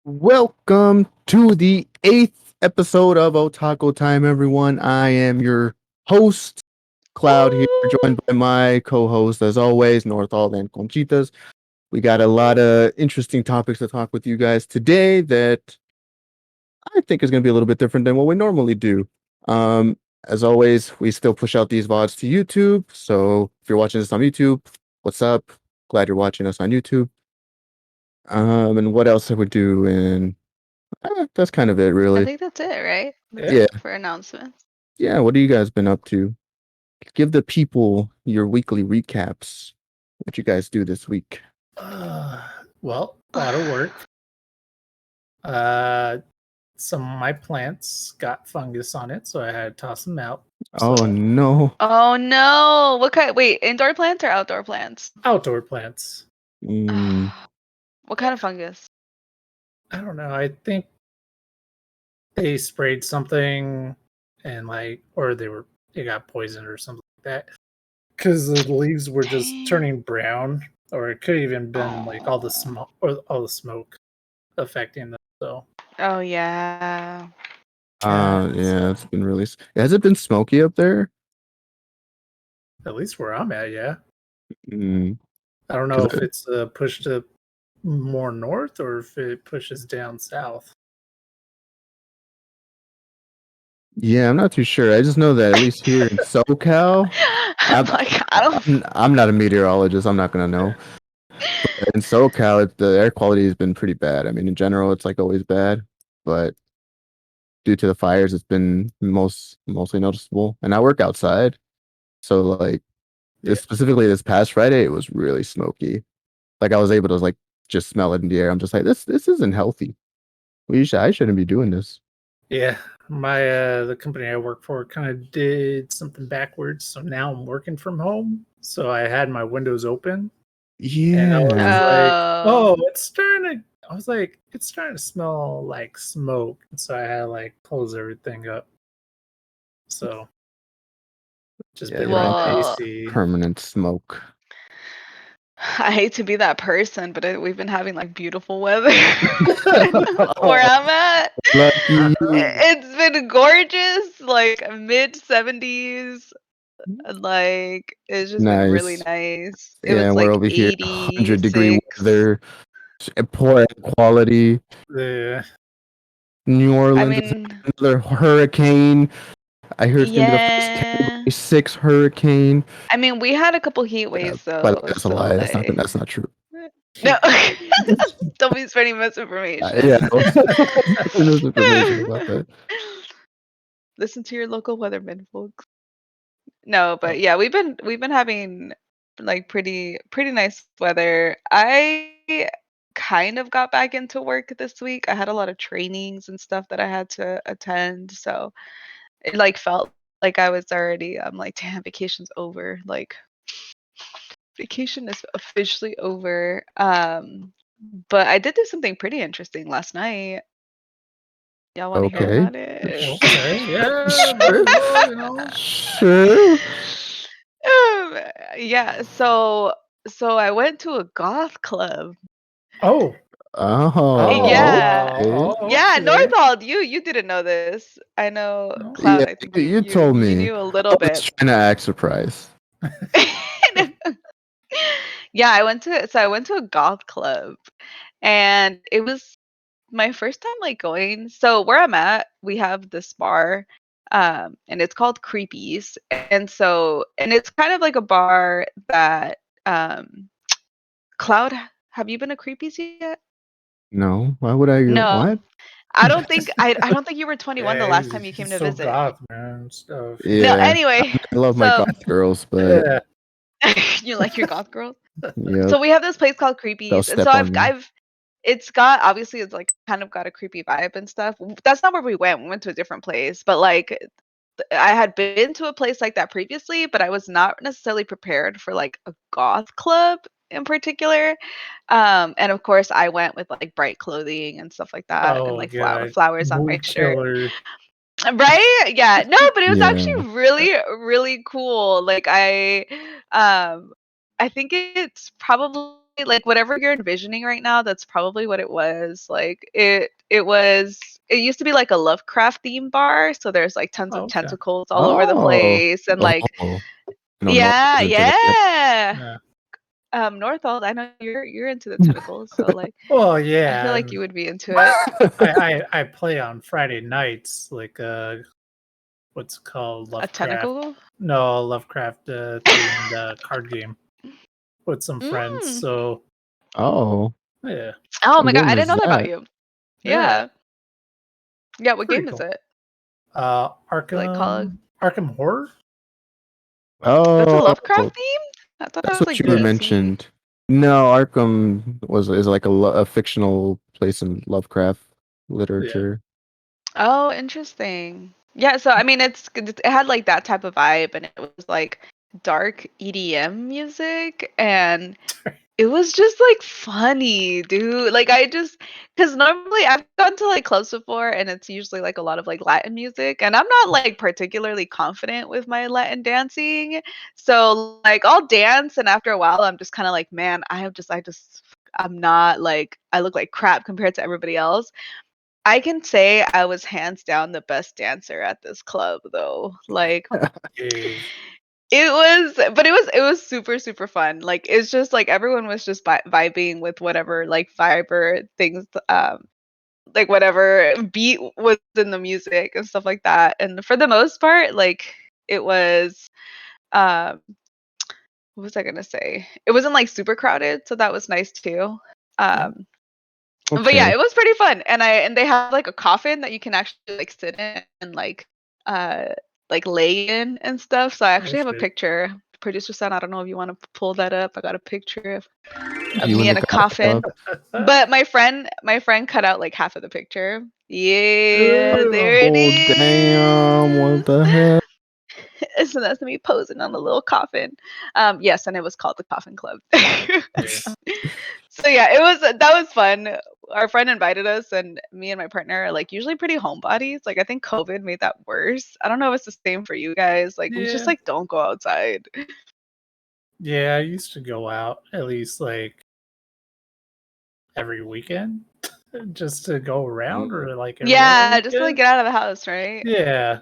Welcome to the 8th episode of Otaco Time, everyone. I am your host, Cloud, here, joined by my co-host, as always, Northall and Conchitas. We got a lot of interesting topics to talk with you guys today that I think is going to be a little bit different than what we normally do. As always, we still push out these VODs to YouTube. So if you're watching this on YouTube, what's up? Glad you're watching us on YouTube. And what else I would do? And that's kind of it, I really. think that's it, right? Yeah. For announcements. Yeah. What have you guys been up to? Give the people your weekly recaps. What you guys do this week? Well, a lot of work. Some of my plants got fungus on it, so I had to toss them out. Oh no. Oh no! What kind? Wait, indoor plants or outdoor plants? Outdoor plants. What kind of fungus? I don't know. I think they sprayed something and or they got poisoned or something like that. Because the leaves were just turning brown, or it could have even been like all the smoke affecting them. So. Oh yeah. Yeah, it's been really. Has it been smoky up there? At least where I'm at, yeah. Mm. I don't know if it's pushed to more north or if it pushes down south. Yeah, I'm not too sure. I just know that at least here in SoCal, I'm not a meteorologist. I'm not gonna know. But in SoCal, the air quality has been pretty bad. I mean, in general, it's like always bad, but due to the fires, it's been mostly noticeable. And I work outside, so like specifically this past Friday, it was really smoky. Like I was able to like just smell it in the air. I'm just like, this isn't healthy. I shouldn't be doing this. Yeah, my the company I work for kind of did something backwards, so now I'm working from home. So I had my windows open. Yeah. And I was like, it's starting to smell like smoke. And so I had to like close everything up. So just been AC. Permanent smoke. I hate to be that person, but we've been having like beautiful weather where I'm at. Lucky. It's been gorgeous, like mid-70s. Like it's just been really nice. It was we're like over here, 100-degree 86. weather, poor air quality. Yeah. New Orleans, another hurricane. I heard it's gonna be the first Category 6 hurricane. I mean, we had a couple heat waves though. But that's a lie. That's not true. No, don't be spreading misinformation. Misinformation about that. Listen to your local weatherman, folks. No, but yeah, we've been having like pretty nice weather. I kind of got back into work this week. I had a lot of trainings and stuff that I had to attend, so it like felt like I was already. I'm like, damn, vacation's over. Like, vacation is officially over. But I did do something pretty interesting last night. Y'all want to hear about it? Yeah. Sure. Yeah. So I went to a goth club. Oh. Yeah. Oh, yeah, Northall, you didn't know this. I know, Cloud. Yeah, I think you told me. You knew a little bit. I was trying to act surprised. Yeah, I went to a goth club, and it was my first time like going. So where I'm at, we have this bar, and it's called Creepies, and it's kind of like a bar that Cloud, have you been to Creepies yet? No, why would I? No. What? I don't think you were 21 the last time you came to visit. Goth, man, stuff. Yeah. No, anyway. I love my goth girls, but you like your goth girls? Yeah. So we have this place called Creepies, and so it's got, obviously it's like kind of got a creepy vibe and stuff. That's not where we went. We went to a different place, but like I had been to a place like that previously, but I was not necessarily prepared for like a goth club in particular. And of course, I went with like bright clothing and stuff like that, and Oh like god, flowers on my mood shirt. killer. Right? Yeah. No, but it was Yeah. actually really, really cool. I think it's probably like whatever you're envisioning right now, that's probably what it was. Like it used to be like a Lovecraft theme bar, so there's like tons of Oh, okay. tentacles all over the Oh. place and like Oh. No, North yeah, is into that. yeah. Yeah. Northold, I know you're into the tentacles, so like Well, I feel yeah. like you would be into it. I play on Friday nights, like what's it called, A Lovecraft. tentacle? No, Lovecraft themed card game with some friends. Mm. So Oh. yeah, Oh What my god, game I didn't is know that about that? you. yeah, Yeah. Yeah, what pretty game is cool. it? Like call Arkham Horror. That's a Oh, Lovecraft theme? I thought that that's was what like you were DC. mentioned. No, Arkham is like a fictional place in Lovecraft Yeah, literature. Oh, interesting. Yeah, so I mean it had like that type of vibe and it was like dark EDM music and it was just like funny, dude. Like I just because normally I've gone to like clubs before and it's usually like a lot of like Latin music and I'm not like particularly confident with my Latin dancing. So like I'll dance and after a while I'm just kind of like, man, I'm not like I look like crap compared to everybody else. I can say I was hands down the best dancer at this club though. Like yeah, it was super super fun. Like it's just like everyone was just vibing with whatever like viber things like whatever beat was in the music and stuff like that. And for the most part, like it was um what was I gonna say? It wasn't like super crowded, so that was nice too. yeah. Um but yeah, Okay. it was pretty fun. And they have like a coffin that you can actually like sit in and uh like lay in and stuff. So I Oh actually have a shit. picture. Producer son, I don't know if you want to pull that up. I got a picture of You in me the in a goth coffin. club? But my friend cut out like half of the picture. Yeah, there Damn. it Oh damn! What is. the heck? So that's me posing on the little coffin. Yes, and it was called the Coffin Club. Yeah. So yeah, that was fun. Our friend invited us, and me and my partner are like usually pretty homebodies. Like I think COVID made that worse. I don't know if it's the same for you guys. Like we just Yeah. like don't go outside. Yeah, I used to go out at least like every weekend just to go around or like every other Yeah, just to like weekend. get out of the house, right? Yeah.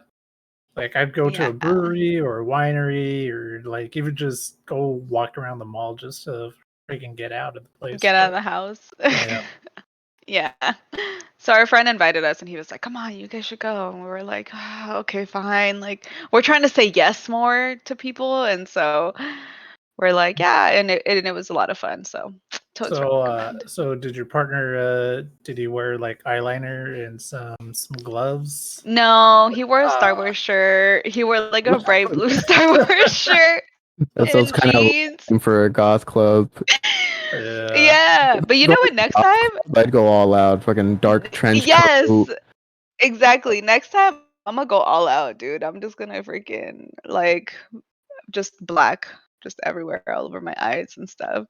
Like I'd go to Yeah, a brewery or a winery or like even just go walk around the mall just to freaking get out of the place. get out of But the house. yeah. Yeah. So our friend invited us and he was like, "Come on, you guys should go." And we were like, "Ah, okay, fine." Like we're trying to say yes more to people and so we're like, "Yeah," and it was a lot of fun. So totes recommend. So did your partner did he wear like eyeliner and some gloves? No, he wore a Star Uh Wars shirt. He wore like a bright blue Star Wars shirt That sounds and kind of jeans. lame for a goth club. yeah. Yeah, but you Go know to what? a Next goth time, club, I'd go all out. Fucking dark trench yes, coat. exactly. Next time, I'm gonna go all out, dude. I'm just gonna freaking like just black, just everywhere, all over my eyes and stuff.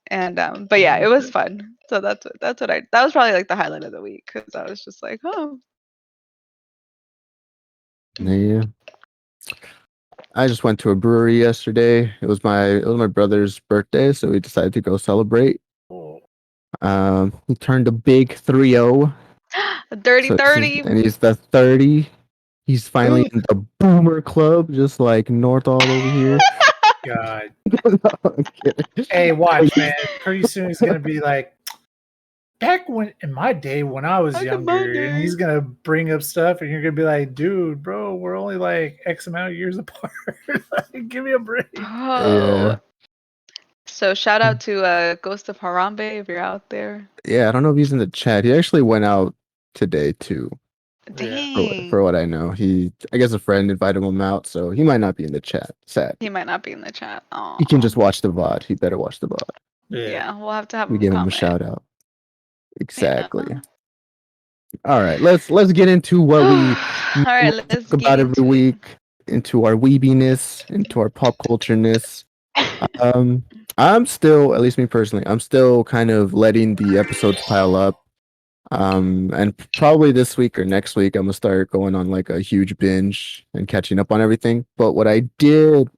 And but yeah, it was fun. So that was probably like the highlight of the week because I was just like, oh, Yeah. I just went to a brewery yesterday. It was my brother's birthday, so we decided to go celebrate. Oh, He turned a big 30. dirty So thirty. and he's the 30. He's finally in the boomer club, just like North all over here. God. No, I'm kidding. Hey, But watch, man. he's- Pretty soon he's gonna be like, back when in my day when I was Back in my younger, and he's day. gonna bring up stuff, and you're gonna be like, dude, bro, we're only like X amount of years apart. Like, give me a break. Oh, yeah. so shout out to Ghost of Harambe if you're out there. Yeah, I don't know if he's in the chat. He actually went out today too. Yeah. For what Dang, I know, I guess a friend invited him out, so he might not be in the chat. Sad. he might not be in the chat. He can Oh, just watch the VOD. He better watch the VOD. Yeah. yeah, we'll have to have We him give him a comment. shout out. Yeah. Exactly. All right, let's get into what we All right, normally let's talk get about every into it. week, into our weebiness, into our pop cultureness. Um, I'm still, at least me personally, I'm still kind of letting the episodes pile up. And probably this week or next week, I'm gonna start going on like a huge binge and catching up on everything. But what I did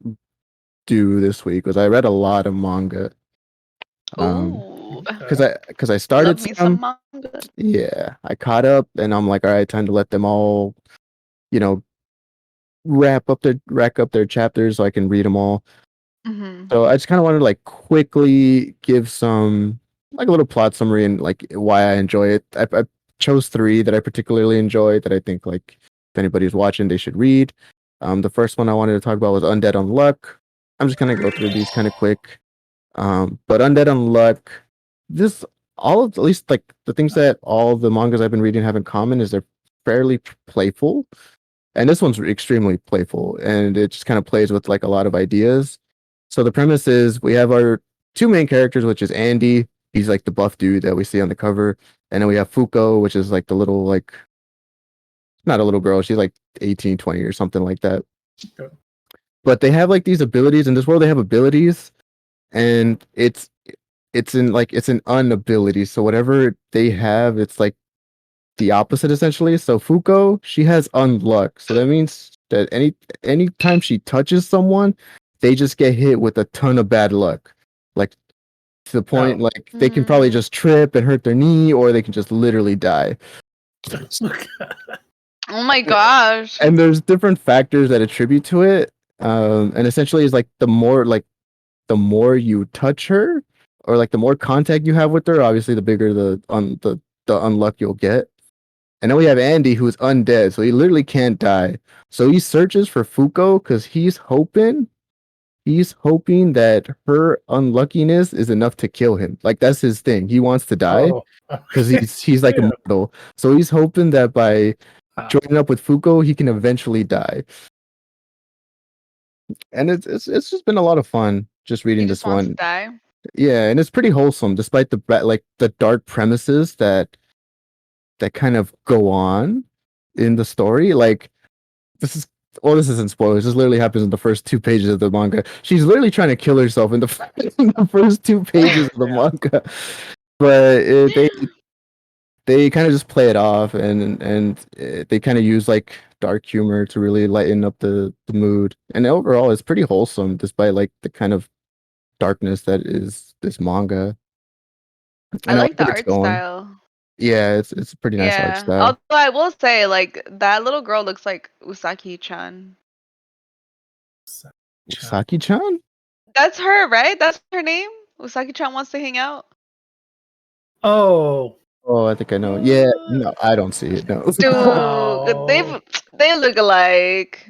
do this week was I read a lot of manga. Ooh, Because I love started me some, some manga. yeah, I caught up, and I'm like, all right, time to let them all, you know, rack up their chapters so I can read them all. Hmm. So I just kind of wanted to like quickly give some like a little plot summary and like why I enjoy it. I chose three that I particularly enjoy that I think like if anybody's watching they should read. The first one I wanted to talk about was Undead Unluck. I'm just gonna go through these kind of quick. But Undead Unluck, this all of at least like the things that all the mangas I've been reading have in common is they're fairly playful, and this one's extremely playful, and it just kind of plays with like a lot of ideas. So the premise is we have our two main characters, which is Andy. He's like the buff dude that we see on the cover, and then we have Fuko, which is like the little like not a little girl. She's like 18, 20 or something like that. Okay. But they have like these abilities in this world. They have abilities, and it's an unability. So whatever they have, it's like the opposite essentially. So Fuko, she has unluck. So that means that anytime she touches someone, they just get hit with a ton of bad luck. Like to the point Oh. like they can probably Mm. just trip and hurt their knee, or they can just literally die. Oh my gosh. And there's different factors that attribute to it. And essentially is like the more you touch her, or like the more contact you have with her, obviously the bigger the unluck you'll get. And then we have Andy, who's undead, so he literally can't die. So he searches for Fuko because he's hoping that her unluckiness is enough to kill him. Like that's his thing. He wants to die Oh. because Okay. he's like Yeah. immortal. So he's hoping that by Wow. joining up with Fuko, he can eventually die. And it's just been a lot of fun just He reading just this wants to one. die. Yeah, and it's pretty wholesome despite like the dark premises that kind of go on in the story. Like this is this isn't spoilers. This literally happens in the first 2 pages of the manga. She's literally trying to kill herself in the in the first 2 pages of the Yeah. manga. But they kind of just play it off, and they kind of use like dark humor to really lighten up the mood. And overall, it's pretty wholesome despite like the kind of darkness that is this manga. I And I like like the where it's art going. style. Yeah, it's a pretty nice art Yeah. style. Although I will say, like, that little girl looks like Usagi-chan. Chan. Saki-chan? That's her, right? That's her name? Usagi-chan wants to hang out? Oh. Oh, I think I know. Yeah, no, I don't see it. No. Dude, Oh. they look alike.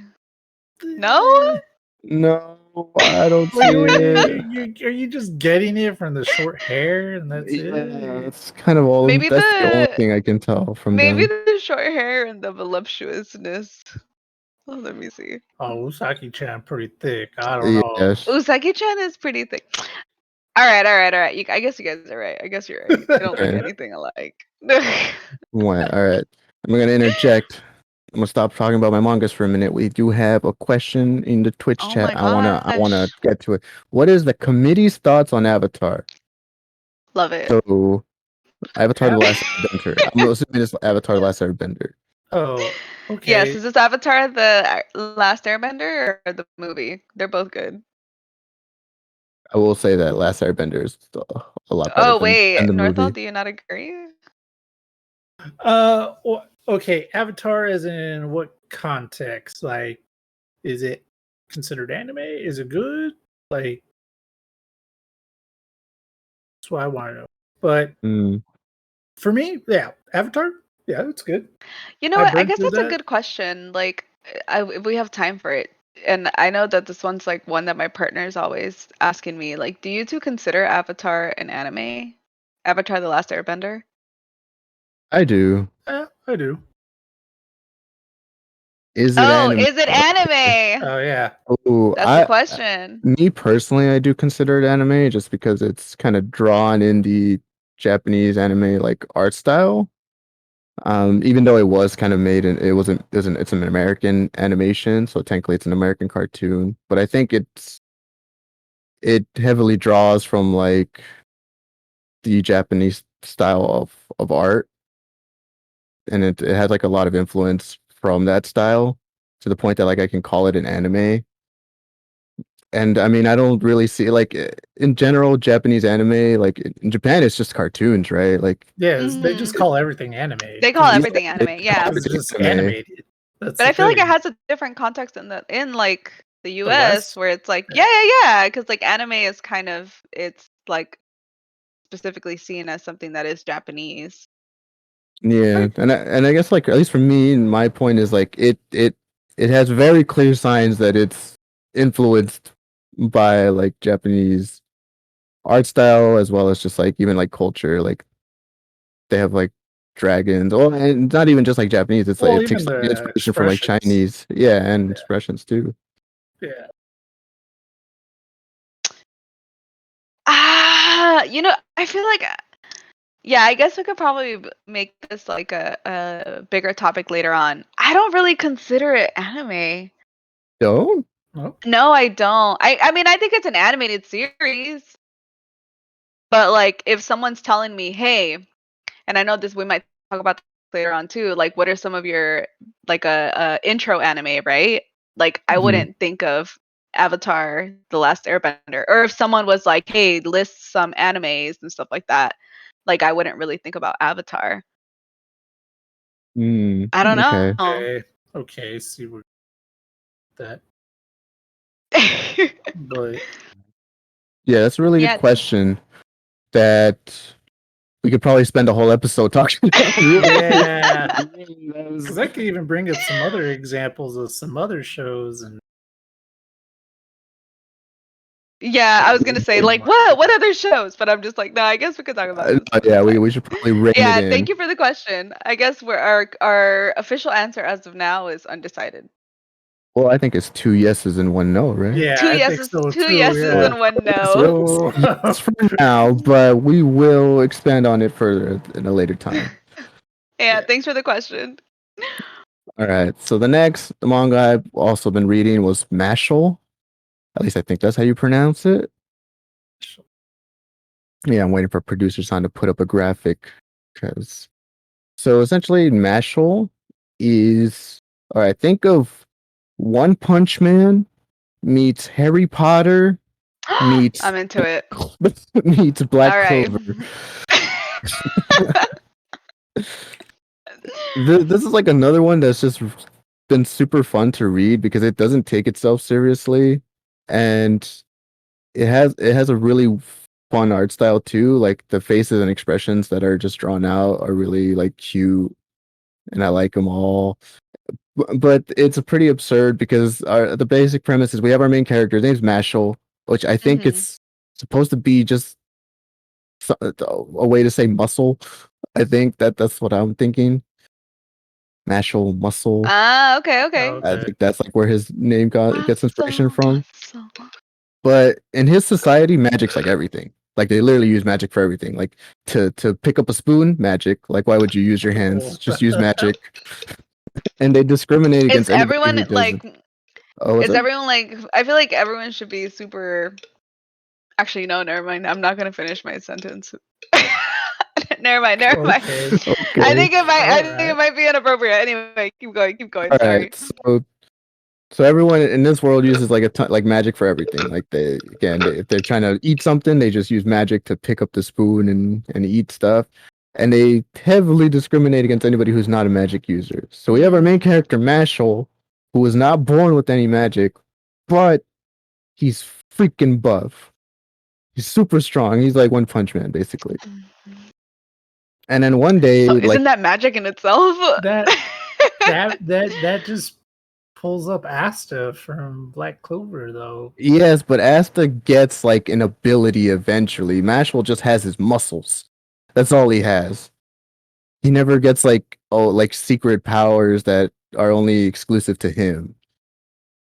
No? No, I don't What, see what it. are you just getting it from the short hair and that's Yeah, it? that's kind of all. Maybe That's the only the thing I can tell from maybe them. the short hair and the voluptuousness. Oh, let me see. Oh, Usaki-chan pretty thick. I don't know. Yes. Usagi-chan is pretty thick. All right, all right, all right. I guess you guys are right. I guess you're right. They don't look Okay. anything alike. Well, all right. I'm gonna interject. I'm gonna stop talking about my mangas for a minute. We do have a question in the Twitch Oh chat. my I wanna gosh. get to it. What is the committee's thoughts on Avatar? Love it. So, Avatar: The Av- Last Airbender. I'm assuming it's Avatar: The Last Airbender. oh, Yes, okay. is this Avatar the Last Airbender or the movie? They're both good. I will say that Last Airbender is a lot better Oh than wait, the Northall, movie. do you not agree? Okay. Avatar is in what context? Like, is it considered anime? Is it good? Like, that's what I want to know. But Mm, for me, yeah, Avatar, yeah, it's good. You know I what? I burned guess through that's a that. good question. Like, if we have time for it, and I know that this one's like one that my partner is always asking me. Like, do you two consider Avatar an anime? Avatar: The Last Airbender? I do. Yeah, I do. Is it Oh, anime? is it anime? Oh yeah. Oh, That's the question. me personally, I do consider it anime just because it's kind of drawn in the Japanese anime like art style. Even though it was kind of made and it's an American animation, so technically it's an American cartoon. But I think it heavily draws from like the Japanese style of art, and it has like a lot of influence from that style to the point that like I can call it an anime. And I mean, I don't really see like in general Japanese anime. Like in Japan, it's just cartoons, right? Like Yeah, they just Mhm. call everything anime They call because yeah, everything they anime, call yeah. it's everything just anime. animated. That's But the I feel like it thing. has a different context in like the The US West, where it's like, yeah, yeah, because like anime is kind of it's like specifically seen as something that is Japanese. Yeah, I, and I guess like at least for me, my point is like it has very clear signs that it's influenced by like Japanese art style as well as just like even like culture. Like they have like dragons, or and not even just like Japanese. It's like well, it even takes like the inspiration from like expressions. Chinese, yeah, and expressions too. Yeah, I feel like yeah, I guess we could probably make this like a bigger topic later on. I don't really consider it anime. So no, No, I don't. I mean, I think it's an animated series, but like if someone's telling me, "Hey," and I know this we might talk about this later on too, like what are some of your like a intro anime, right? Like I mhm. wouldn't think of Avatar, The Last Airbender, or if someone was like, "Hey, list some animes and stuff like that." Like I wouldn't really think about Avatar. I don't Okay, know. okay, okay, see where that, but yeah, that's a really good Yeah. question that we could probably spend a whole episode talking about. Really, yeah, that was- because I could even bring up some other examples of some other shows and Yeah, I was gonna say like what other shows, but I'm just like, no, I guess we could talk about this yeah, another time. we should probably rein it Yeah, in. thank you for the question. I guess we're our official answer as of now is undecided. Well, I think it's two yeses and one no, right? yeah, Two I think yeses, so two too. yeses Yeah. and one no. So yes for now, but we will expand on it further in a later time. Yeah, Yeah. thanks for the question. All right. So the manga I've also been reading was Mashal. At least I think that's how you pronounce it. Yeah, I'm waiting for producers on to put up a graphic because so essentially Mashal is all right. Think of One Punch Man meets Harry Potter meets I'm into it. meets Black All right. Clover. This is like another one that's just been super fun to read because it doesn't take itself seriously, and it has a really fun art style too. Like the faces and expressions that are just drawn out are really like cute, and I like them all. But it's a pretty absurd because the basic premise is we have our main character. His name's Mashal, which I think Mhm. it's supposed to be just a way to say muscle. I think that's what I'm thinking. Mashal muscle. Ah, okay, okay. I Okay. think that's like where his name gets inspiration Muscle, from. muscle. But in his society, magic's like everything. Like they literally use magic for everything. Like to pick up a spoon, magic. Like why would you use your hands? Cool. Just use magic. And they discriminate Is against anybody everyone who like doesn't. Oh, what's is up? everyone like I feel like everyone should be super actually no, never mind. I'm not gonna finish my sentence. Never mind, never mind. Okay. Okay. I All think it right. might be inappropriate. Anyway, keep going, All sorry. right. So everyone in this world uses like a ton, like magic for everything. Like if they're trying to eat something, they just use magic to pick up the spoon and eat stuff. And they heavily discriminate against anybody who's not a magic user. So we have our main Mm. character Mashal, who was not born with any magic, but he's freaking buff. He's super strong. He's like One Punch Man basically. And then one So day, like isn't that magic in itself? That that just pulls up Asta from Black Clover though. yes, but Asta gets like an ability eventually. Mashal just has his muscles. That's all he has. He never gets like secret powers that are only exclusive to him.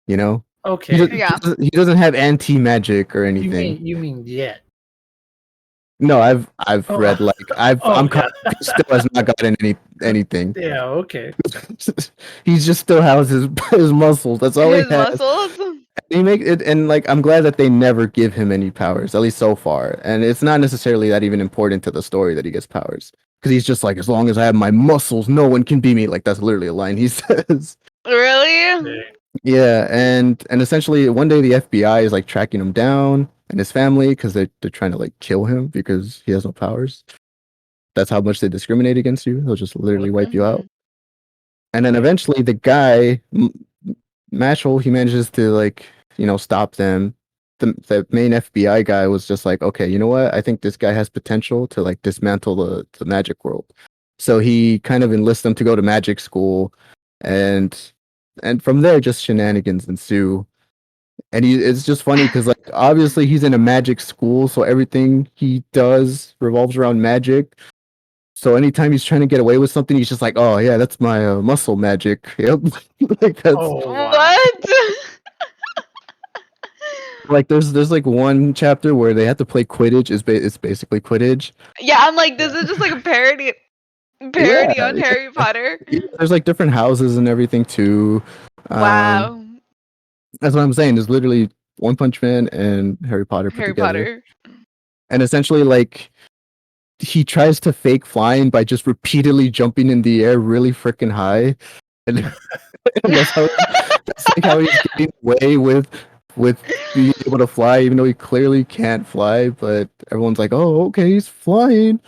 You know, he Okay. doesn't, he Yeah. doesn't, he doesn't have anti magic or anything. You mean yet? No, I've Oh, read like oh I'm god. caught. He still has not gotten anything. Yeah. Okay. He's just still has his muscles. That's all he His has. muscles? They make it, and like I'm glad that they never give him any powers, at least so far. And it's not necessarily that even important to the story that he gets powers, because he's just like, as long as I have my muscles, no one can beat me. Like that's literally a line he says. Really? Yeah, and essentially one day the FBI is like tracking him down and his family because they're trying to like kill him because he has no powers. That's how much they discriminate against you. They'll just literally wipe you out. Mhm. And then eventually the guy, Mashal, he manages to like, stop them. The main FBI guy was just like, okay, you know what? I think this guy has potential to like dismantle the magic world. So he kind of enlists them to go to magic school, and from there just shenanigans ensue. And it's just funny because like obviously he's in a magic school, so everything he does revolves around magic. So anytime he's trying to get away with something, he's just like, "Oh yeah, that's my muscle magic." Yep, like that's Oh wow. What? like there's like one chapter where they have to play Quidditch. It's basically Quidditch. Yeah, I'm like, this Yeah. is just like a parody Yeah, on Harry Potter. yeah, there's like different houses and everything too. Um, Wow. that's what I'm saying. There's literally One Punch Man and Harry Potter put Harry together, Potter. and essentially like he tries to fake flying by just repeatedly jumping in the air really freaking high, and, and that's like how he's getting away with being able to fly, even though he clearly can't fly. But everyone's like, "Oh, okay, he's flying."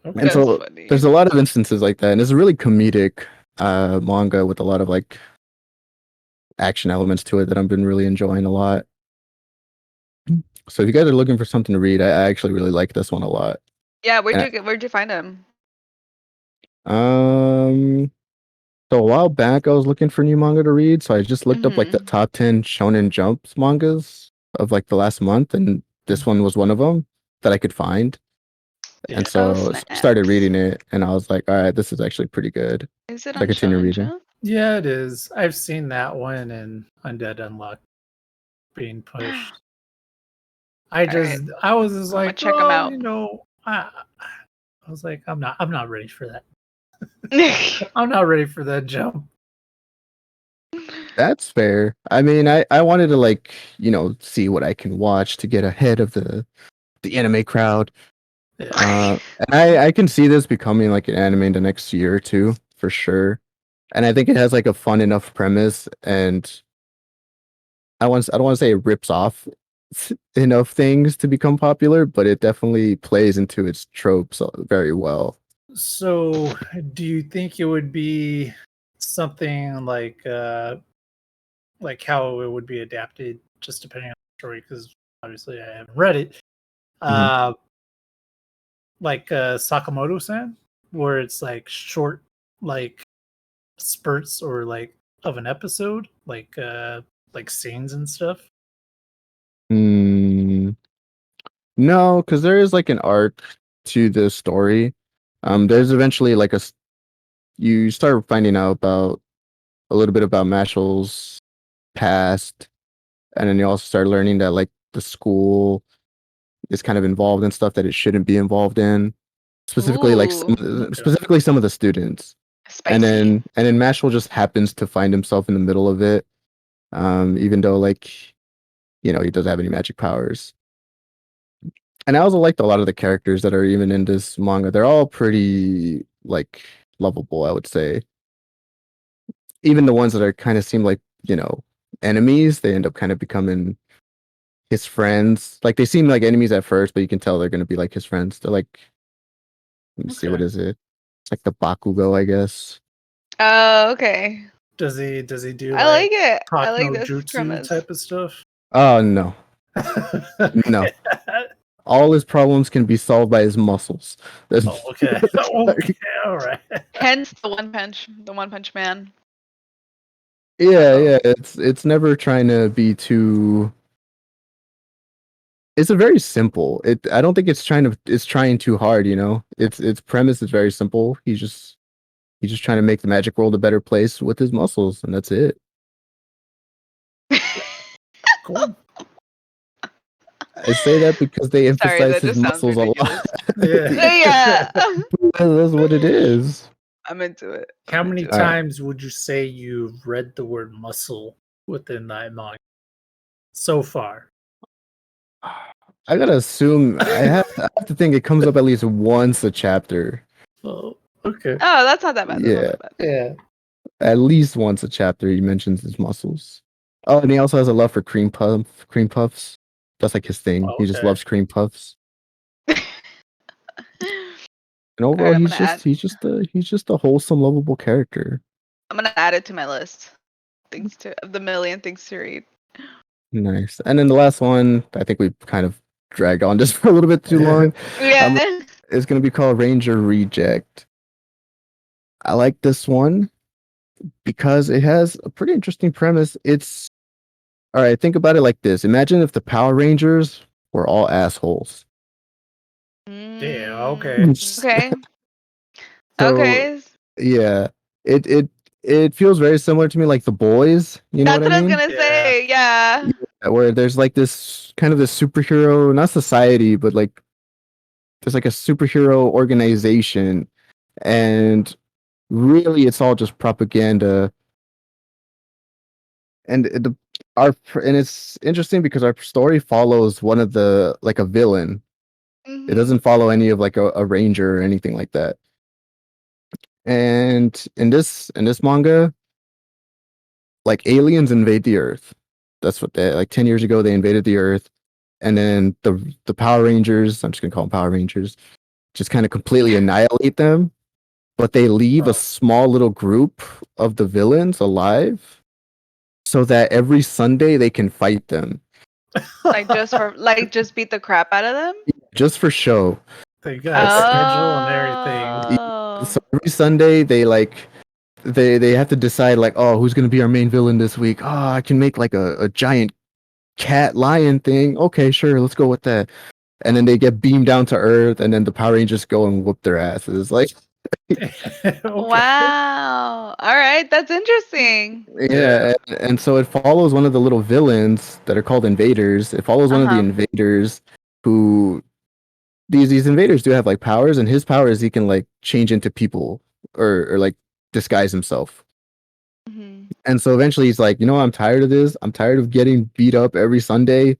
Okay. And That's so there's funny. a lot of instances like that, and it's a really comedic manga with a lot of like action elements to it that I've been really enjoying a lot. So if you guys are looking for something to read, I actually really like this one a lot. Yeah, And where'd you find him? um, so a while back I was looking for new manga to read, so I just looked up like the Mhm. top 10 Shonen Jumps mangas of like the last month, and this one was one of them that I could find. And Yeah. Oh, so I started snaps. reading it, and I was like, all right, this is actually pretty good. Is it So I on continue Shonen reading. Jump? Yeah, it is. I've seen that one and Undead Unluck being pushed. All right, I was just I'm gonna like, check him oh, out. I was like, I'm not ready for that. I'm not ready for that jump. That's fair. I mean, I wanted to like, see what I can watch to get ahead of the anime crowd. Yeah. And I can see this becoming like an anime in the next year or two for sure. And I think it has like a fun enough premise, and I don't want to say it rips off enough things to become popular, but it definitely plays into its tropes very well. So, do you think it would be something like how it would be adapted, just depending on the story? Because obviously I haven't read it. Mhm. Uh, like Sakamoto-san, where it's like short, like spurts or like of an episode, like scenes and stuff. Mm, no, because there is like an arc to the story. There's eventually like you start finding out about a little bit about Mashal's past, and then you also start learning that like the school is kind of involved in stuff that it shouldn't be involved in, specifically like Ooh, Okay. specifically some of the students. And spicy. then Mashal just happens to find himself in the middle of it, even though like he doesn't have any magic powers. And I also liked a lot of the characters that are even in this manga. They're all pretty like lovable, I would say. Even the ones that are kind of seem like enemies, they end up kind of becoming his friends. Like they seem like enemies at first, but you can tell they're gonna be like his friends. They're like, let me see, what Okay. is it? It's like the Bakugo, I guess. Oh, okay. Does he do I like like it. I talk like no this jutsu premise. type of stuff? Oh no, no. Okay. All his problems can be solved by his muscles. Oh, okay. Okay. All right. Hence the One Punch Man. Yeah, Oh, yeah. It's never trying to be too. It's a very simple. I don't think it's trying too hard. Its premise is very simple. He's just trying to make the magic world a better place with his muscles, and that's it. cool. I say that because they Sorry, emphasize that his just sounds muscles a lot. ridiculous. Yeah. Yeah, That's what it is. I'm into it. I'm How many into it. All right. times would you say you've read the word muscle? within that manga so far. I gotta assume I have to think it comes up at least once a chapter. Oh, okay. Oh, that's not that bad. That's not Yeah, that bad. Yeah. at least once a chapter he mentions his muscles. Oh, and he also has a love for cream puffs. That's like his thing. He just Okay. loves cream puffs. And All overall, right, he's just a wholesome, lovable character. I'm gonna add it to my list. Things to of the million things to read. Nice. And then the last one, I think we kind of dragged on just for a little bit too long. Yeah. It's gonna be called Ranger Reject. I like this one because it has a pretty interesting premise. It's all right. Think about it like this: imagine if the Power Rangers were all assholes. Yeah, okay. Okay. So Okay. yeah, it feels very similar to me, like The Boys. You know That's what I what I was mean? gonna Yeah. say. Yeah. Yeah, where there's like this kind of this superhero, not society, but like there's like a superhero organization, and really it's all just propaganda. And and it's interesting because our story follows one of the like a villain. It Hmm. doesn't follow any of like a ranger or anything like that. And in this manga, like aliens invade the earth. That's what they like 10 years ago they invaded the earth, and then the Power Rangers, I'm just gonna call them Power Rangers, just kind of completely annihilate them, but they leave a Oh. small little group of the villains alive so that every Sunday they can fight them Just beat the crap out of them. just for show. They got a schedule and everything. Oh. So every Sunday they like they have to decide like, oh, who's gonna be our main villain this week? Oh, I can make like a giant cat lion thing. Okay, sure, let's go with that. And then they get beamed down to earth, and then the Power Rangers go and whoop their asses. Like, Okay. Wow. All right. That's interesting. yeah, and so it follows one of the little villains that are called invaders. It follows one of the Uh-huh. invaders who these invaders do have like powers, and his power is he can like change into people or like disguise himself. Hmm. And so eventually he's like, you know, I'm tired of this. I'm tired of getting beat up every Sunday.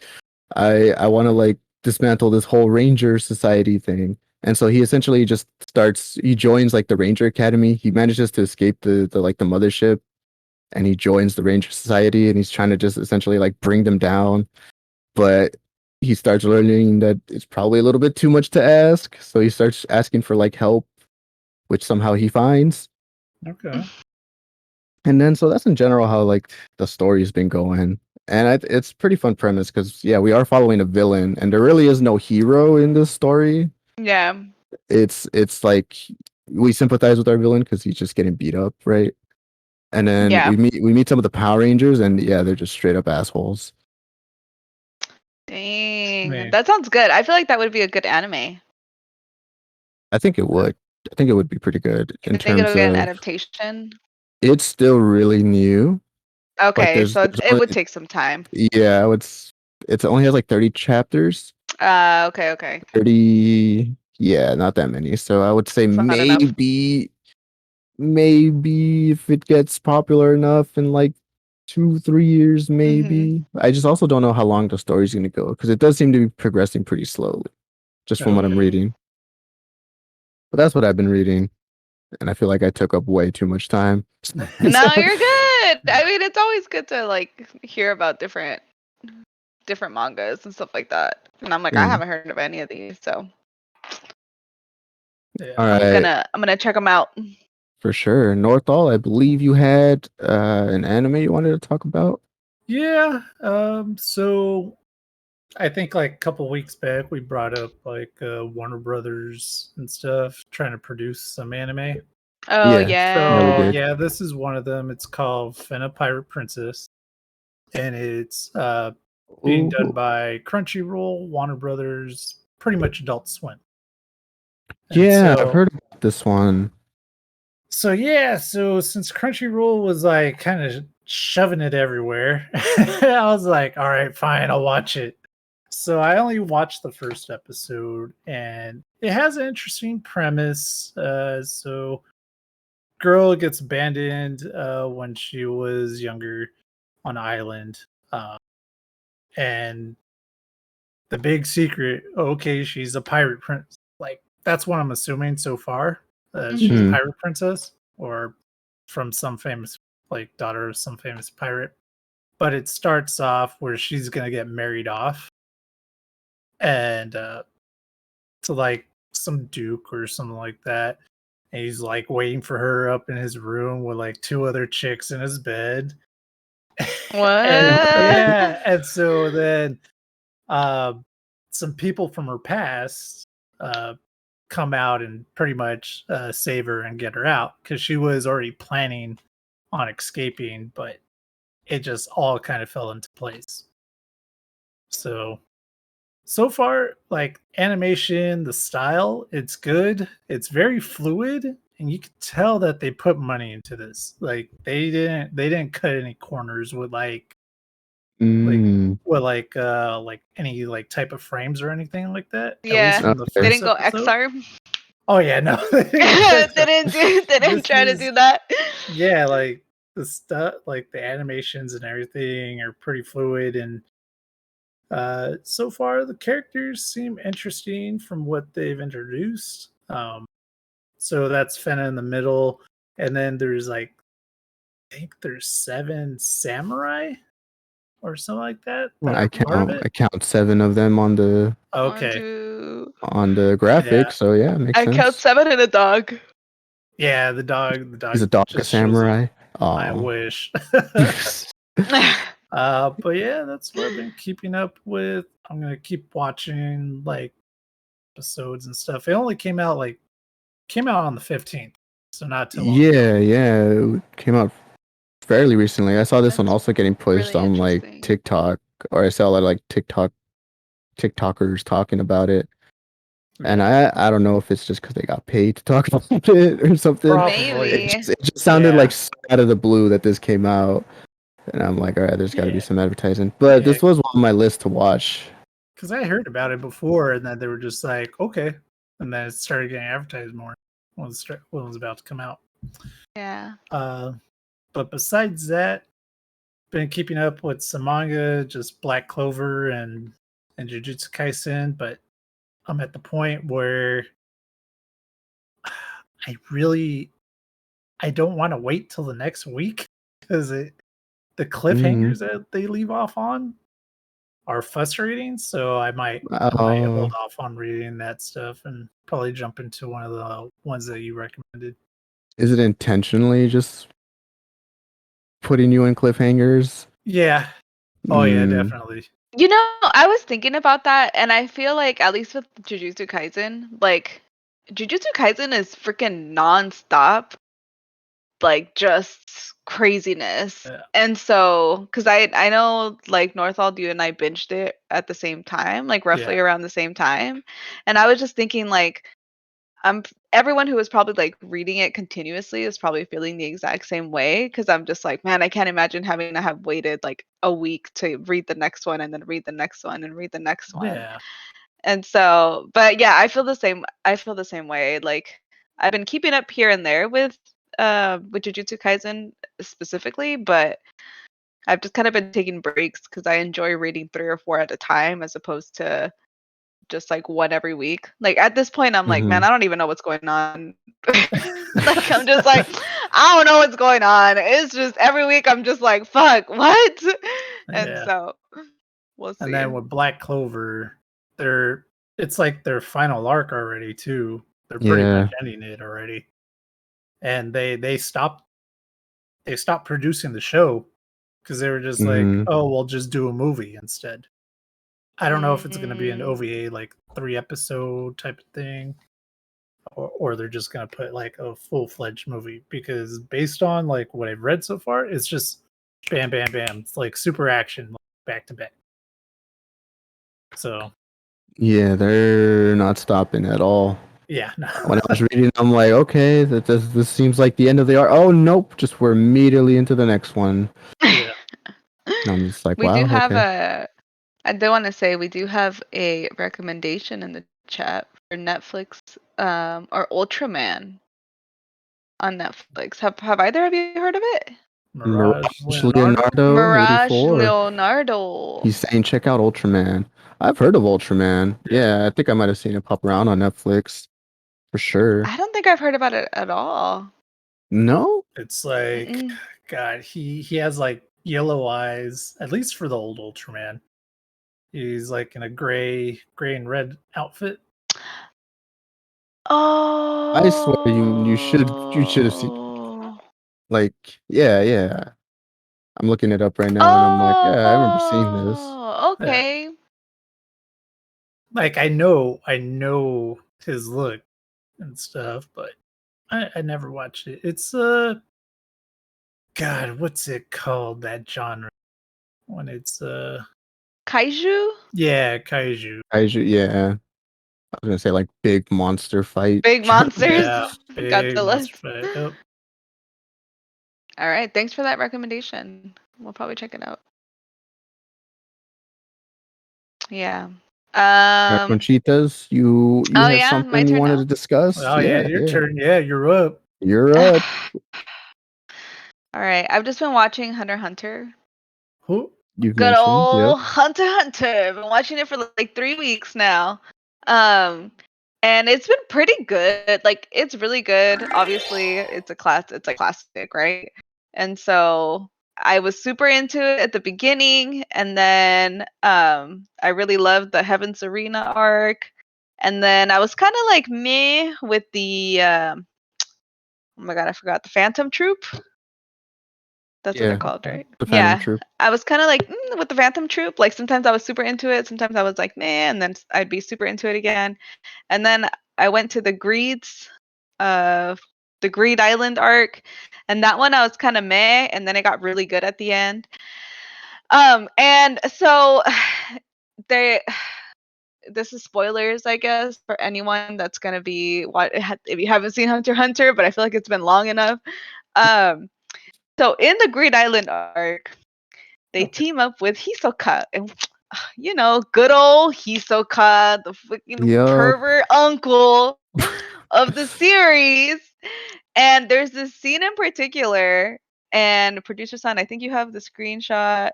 I want to like dismantle this whole ranger society thing. And so he essentially just he joins like the Ranger Academy. He manages to escape the like the mothership, and he joins the Ranger Society, and he's trying to just essentially like bring them down. But he starts learning that it's probably a little bit too much to ask. So he starts asking for like help, which somehow he finds. Okay. And then so that's in general how like the story's been going. And it's pretty fun premise because yeah, we are following a villain, and there really is no hero in this story. Yeah. It's like we sympathize with our villain because he's just getting beat up, right? And then Yeah. we meet some of the Power Rangers, and yeah, they're just straight up assholes. Dang. Man. That sounds good. I feel like that would be a good anime. I think it would. I think it would be pretty good in You think it'll terms get an of adaptation? it's still really new. Like Okay, so there's it only would take some time. yeah, it's only has like 30 chapters. Okay, okay. 30, yeah, not that many. So I would say It's not enough. maybe if it gets popular enough in like 2 3 years, Hmm. maybe. I just also don't know how long the story's gonna go because it does seem to be progressing pretty slowly, just from what I'm Okay. reading. But that's what I've been reading, and I feel like I took up way too much time. No, you're good. I mean, it's always good to like hear about different mangas and stuff like that. And I'm like, I Mm. haven't heard of any of these, so Yeah. All I'm right, gonna I'm gonna check them out. for sure. Northall, I believe you had an anime you wanted to talk about. Yeah. So I think like a couple weeks back we brought up like Warner Brothers and stuff trying to produce some anime. Oh Yeah, yeah, we So yeah. did. yeah, this is one of them. It's called Fena Pirate Princess, and it's being done Ooh, by Crunchyroll, Warner Brothers, pretty much Adult Swim. And yeah, I've so heard about this one. so since Crunchyroll was like kind of shoving it everywhere, I was like, all right, fine, I'll watch it. So I only watched the first episode, and it has an interesting premise. So girl gets abandoned when she was younger, on an island, and the big secret. Okay, she's a pirate prince. Like that's what I'm assuming so far. She's a Hmm. pirate princess, or from some famous like daughter of some famous pirate. But it starts off where she's gonna get married off, and to like some duke or something like that. And he's like waiting for her up in his room with like two other chicks in his bed. And What? yeah, and so then uh, some people from her past uh, come out and pretty much save her and get her out because she was already planning on escaping, but it just all kind of fell into place. So far, like animation, the style, it's good. It's very fluid, and you can tell that they put money into this. Like they didn't cut any corners with like Mm. like any like type of frames or anything like that. At least Yeah. from the They Okay. didn't first go episode. XR. Oh yeah, no, They didn't this try to is do that. yeah, like the stuff, like the animations and everything are pretty fluid, and so far the characters seem interesting from what they've introduced. So that's Fena in the middle, and then there's like I think there's 7 samurai or something like that Well, that are part of it. I count 7 of them One, Okay, two. on the yeah, graphic, so yeah, it makes I count sense. 7 and a dog. yeah. The dog Is a dog a just shows up. samurai? I Oh. wish. But yeah, that's what I've been keeping up with. I'm gonna keep watching like episodes and stuff. It only came out on the 15th, so not too long ago. Yeah, yeah, it came out fairly recently. I saw this one That's also getting pushed really on like interesting. TikTok, or I saw a lot of like TikTokers talking about it. And Yeah, I don't know if it's just because they got paid to talk about it or something. probably. Maybe. It just sounded Yeah, like so out of the blue that this came out, and I'm like, all right, there's got to be yeah, some advertising. But yeah. this was on my list to watch. Because I heard about it before, and then they were just like, okay, and then it started getting advertised more when it was about to come out. Yeah. Uh, but besides that, been keeping up with some manga, just Black Clover and Jujutsu Kaisen. But I'm at the point where I really I don't want to wait till the next week because the Mm, cliffhangers that they leave off on are frustrating. So I might hold oh, off on reading that stuff and probably jump into one of the ones that you recommended. is it intentionally just putting you in cliffhangers? Yeah. Oh yeah, Mm, definitely. You know, I was thinking about that, and I feel like at least with Jujutsu Kaisen, like Jujutsu Kaisen is freaking nonstop, like just craziness. Yeah. And so, because I know like Northall, you and I binged it at the same time, like Yeah. roughly around the same time, and I was just thinking like everyone who was probably like reading it continuously is probably feeling the exact same way because I'm just like, man, I can't imagine having to have waited like a week to read the next one and then read the next one and read the next one. Yeah. And so, but yeah, I feel the same way. Like I've been keeping up here and there with Jujutsu Kaisen specifically, but I've just kind of been taking breaks because I enjoy reading 3 or 4 at a time as opposed to just like one every week. Like at this point, I'm like, man, mhm. I don't even know what's going on. Like I'm just like, I don't know what's going on. It's just every week I'm just like, fuck, what? And Yeah. so we'll And see. then with Black Clover, they're it's like their final arc already too. They're pretty much Yeah. ending it already. And they stopped producing the show because they were just like, Mm, oh, we'll just do a movie instead. I don't know if it's going to be an Mm, OVA like 3 episode type of thing, or they're just going to put like a full fledged movie because based on like what I've read so far, it's just bam, bam, bam. It's like super action like, back to back. So yeah, they're not stopping at all. yeah, no. When I was reading, I'm like, okay, this seems like the end of the arc. Oh nope, just we're immediately into the next one. Yeah. And I'm just like, we do wow, have okay. I do want to say we do have a recommendation in the chat for Netflix or Ultraman on Netflix. Have either of you heard of it? Mirage Mirage Leonardo. Leonardo Mirage 84. Leonardo. He's saying check out Ultraman. I've heard of Ultraman. Yeah, I think I might have seen it pop around on Netflix for sure. I don't think I've heard about it at all. No? It's like Mm-mm. God, he has like yellow eyes, at least for the old Ultraman. He's like in a gray and red outfit. I swear you should have seen Oh. like yeah. I'm looking it up right now and I'm like, yeah, I remember seeing this. Oh, Yeah. okay. Like I know his look and stuff, but I never watched it. It's God, what's it called, that genre? When it's Kaiju? yeah, kaiju. Yeah. I was gonna say like big monster fight Big monsters? Yeah, big Godzillas. monster fight. Yep. All right. Thanks for that recommendation. We'll probably check it out. Yeah. Um. Conchitas, you Oh have yeah, my something you turn wanted now. to discuss? Oh yeah, your Yeah. turn. Yeah, you're up. You're All up. right. I've just been watching Hunter x Hunter. Who? You've Good mentioned. Yep. old Hunter x Hunter. I've been watching it for like 3 weeks now. Um, and it's been pretty good. Like it's really good. Obviously, it's a class. It's a classic, right? And so I was super into it at the beginning, and then I really loved the Heaven's Arena arc, and then I was kind of like meh with the oh my god, I forgot the Phantom Troop. That's what they're Yeah. called, right? The Phantom Yeah. Troop. I was kind of like with the Phantom Troop. Like sometimes I was super into it, sometimes I was like meh, and then I'd be super into it again. And then I went to uh, the Greed Island arc, and that one I was kind of meh, and then it got really good at the end. And so they. This is spoilers, I guess, for anyone that's gonna be what if you haven't seen Hunter x Hunter, but I feel like it's been long enough. Um, so in the Greed Island arc, they Okay. team up with Hisoka, and good old Hisoka, the freaking Yup. pervert uncle of the series. And there's this scene in particular, and producer son, I think you have the screenshot,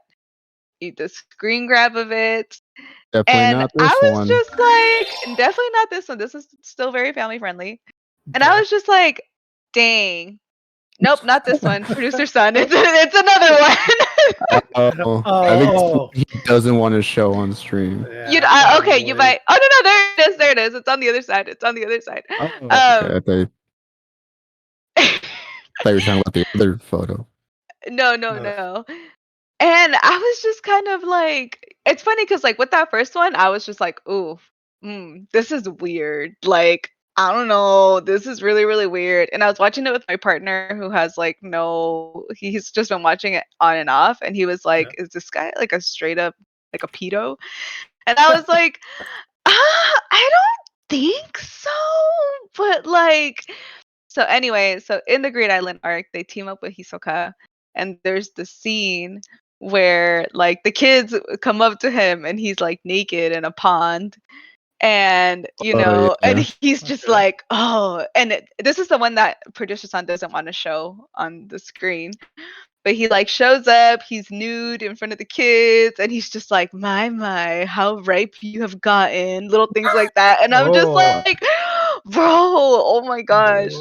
the screen grab of it. Definitely And not I this was one. just like, and definitely not this one. This is still very family friendly. And I Okay. was just like, dang. Nope, not this one. Producer son. It's another one. Oh, I think it's Oh, he doesn't want to show on stream. You'd yeah, okay, you probably. might. Oh no, there it is. There it is. It's on the other side. It's on the other side. Oh, okay. Um, Thought you were talking about the other photo. no, no, Uh, no. And I was just kind of like, it's funny because like with that first one, I was just like, ooh, this is weird. Like, I don't know, this is really, really weird. And I was watching it with my partner who has like he's just been watching it on and off, and he was yeah. like, is this guy like a straight up like a pedo? And I was like, I don't think so, but like, so anyway, so in the Great Island arc, they team up with Hisoka, and there's the scene where like the kids come up to him and he's like naked in a pond, and Oh and yeah. he's just Okay. like, oh, and this is the one that producer son doesn't want to show on the screen, but he like shows up, he's nude in front of the kids, and he's just like, my, how ripe you have gotten, little things like that. And I'm just Oh, like, bro, oh my gosh.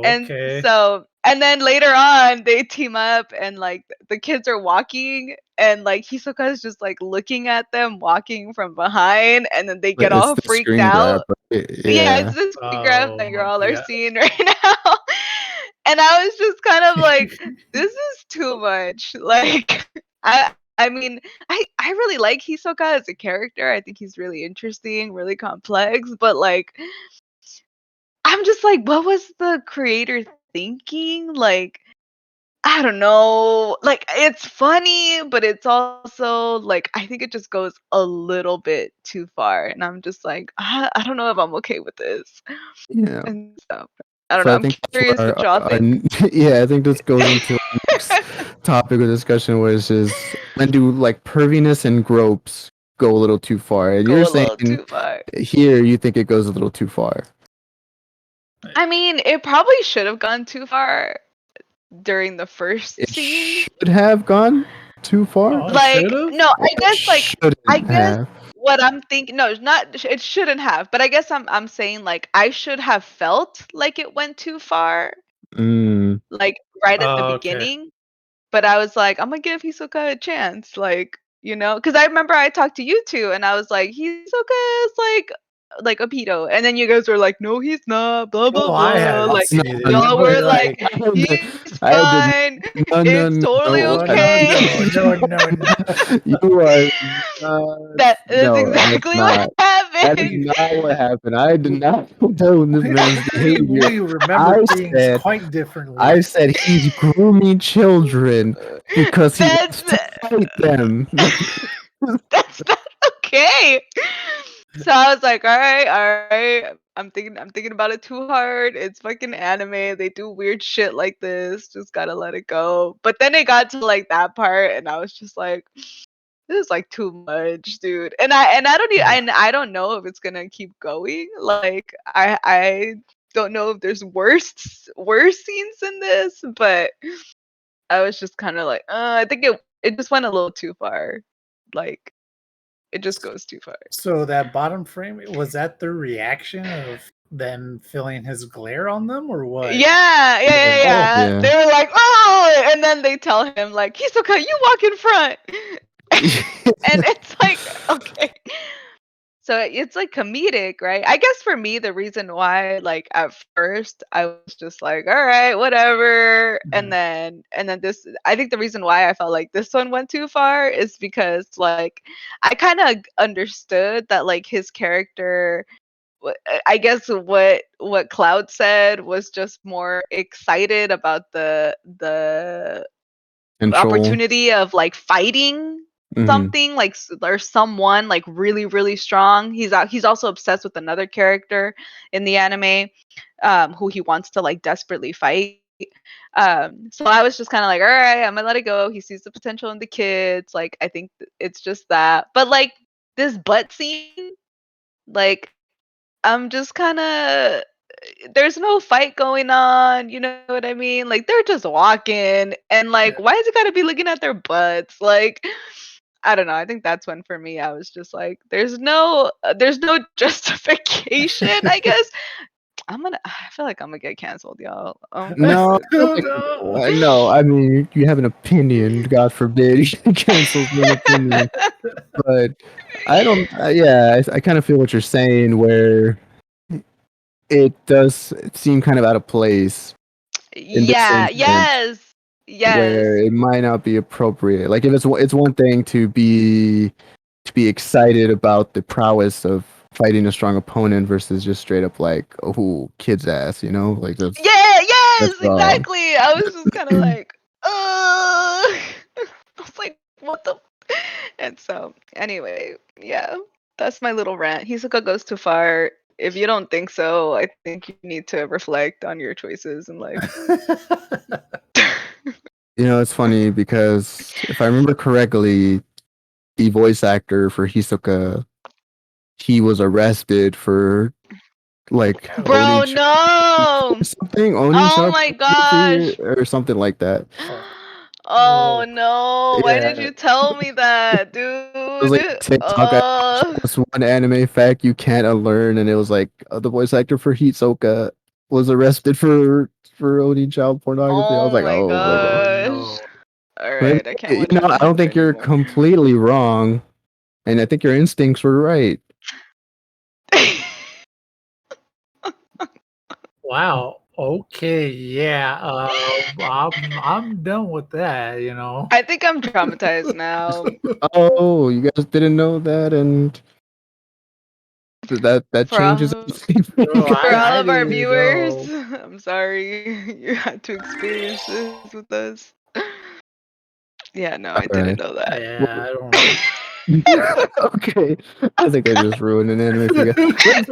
And okay. so, and then later on, they team up, and like the kids are walking, and like Hisoka is just like looking at them walking from behind, and then they get It's all the freaked screen grab, out. right? Yeah, it's Yeah. this screen grab Oh that you my all are god. seeing right now. And I was just kind of like, this is too much. Like, I mean, I really like Hisoka as a character. I think he's really interesting, really complex, but like I'm just like, what was the creator thinking? Like, I don't know. Like, it's funny, but it's also like I think it just goes a little bit too far, and I'm just like, I don't know if I'm okay with this. Yeah. And so I don't So know. I I'm think that's curious where what y'all think. yeah, I think this goes into our next topic of discussion, which is when do like perviness and gropes go a little too far? And you're Go a saying little too far. here you think it goes a little too far. I mean, it probably should have gone too far. during the first It scene. should have gone too far. Oh, it Like, should have. no, Or it I shouldn't guess have. what I'm thinking, no, it's not. It shouldn't have, but I guess I'm saying like I should have felt like it went too far, Mm. like right at the Oh, okay. beginning. But I was like, I'm gonna give Hisoka a chance, like, because I remember I talked to you two, and I was like, Hisoka is like a pedo, and then you guys were like, no, he's not, blah blah Well, I blah, haven't like seen No, it, y'all but were like, like, he's I did fine, no, no, it's no, totally no. no, no, okay. no, no, no, no. You are not. That's No, that's exactly what not. That is happened. We not what happened. I did not condone this man's behavior. we remember I things said, quite differently. I said he's grooming children because he wants That's to fight them. that's not okay. So I was like, all right. I'm thinking about it too hard. It's fucking anime. They do weird shit like this. Just gotta let it go. But then it got to like that part, and I was just like, this is like too much, dude. And I don't Yeah. and I don't know if it's gonna keep going. Like I don't know if there's worse scenes in this, but I was just kind of like, I think it just went a little too far. Like it just goes too far. So that bottom frame, was that the reaction of them feeling his glare on them, or what? Yeah, yeah, yeah, Oh, yeah. Yeah. They were like, oh, and then they tell him like, Hisoka, you walk in front, and it's like, okay. So it's like comedic, right? I guess for me, the reason why, like at first, I was just like, all right, whatever, mhm. and then this, I think the reason why I felt like this one went too far is because like I kind of understood that like his character, I guess what Cloud said was just more excited about the Control. opportunity of like fighting Mhm. something like or someone like really really strong. He's also obsessed with another character in the anime, who he wants to like desperately fight. So I was just kind of like, all right, I'm gonna let it go. He sees the potential in the kids. Like I think it's just that. But like this butt scene, like I'm just kind of, there's no fight going on, you know what I mean? Like they're just walking, and like Yeah. why is it got to be looking at their butts? Like I don't know. I think that's when for me I was just like, there's no justification. I guess I feel like I'm gonna get canceled, y'all. No, I don't Oh, think. no. No, I mean you have an opinion. God forbid you cancel an opinion. But I don't. Yeah, I kind of feel what you're saying. Where it does seem kind of out of place in this Yeah. instance, Yes. where Yes. it might not be appropriate. Like if it's one thing to be excited about the prowess of fighting a strong opponent versus just straight up like, oh, kid's ass, like Yeah. that's Yes. wrong. Exactly. I was just kind of like, I was like, what the? And so, anyway, yeah, that's my little rant. Hisoka goes too far. If you don't think so, I think you need to reflect on your choices in life. It's funny because if I remember correctly, the voice actor for Hisoka, he was arrested for like owning Bro, no! owning Oh child my pornography gosh! or something like that. Fuck. Oh Oh, no! Why did Yeah, you tell me that, it was like dude? TikTok. I watched this one anime fact you can't unlearn, and it was like the voice actor for Hisoka was arrested for owning child pornography. I was Oh like, my oh my god. oh gosh! no. All But right, I can't watch I don't anime think you're anymore. completely wrong, and I think your instincts were right. Wow. Okay. Yeah. I'm done with that. I think I'm traumatized now. Oh, you guys didn't know that, and that For changes all, everything for you Oh, for guys. all I of our didn't viewers, know. I'm sorry you had to experience this with us. Yeah, no, I All didn't right. know that. Yeah, Well, I don't. okay. I think I just ruined an anime for you guys.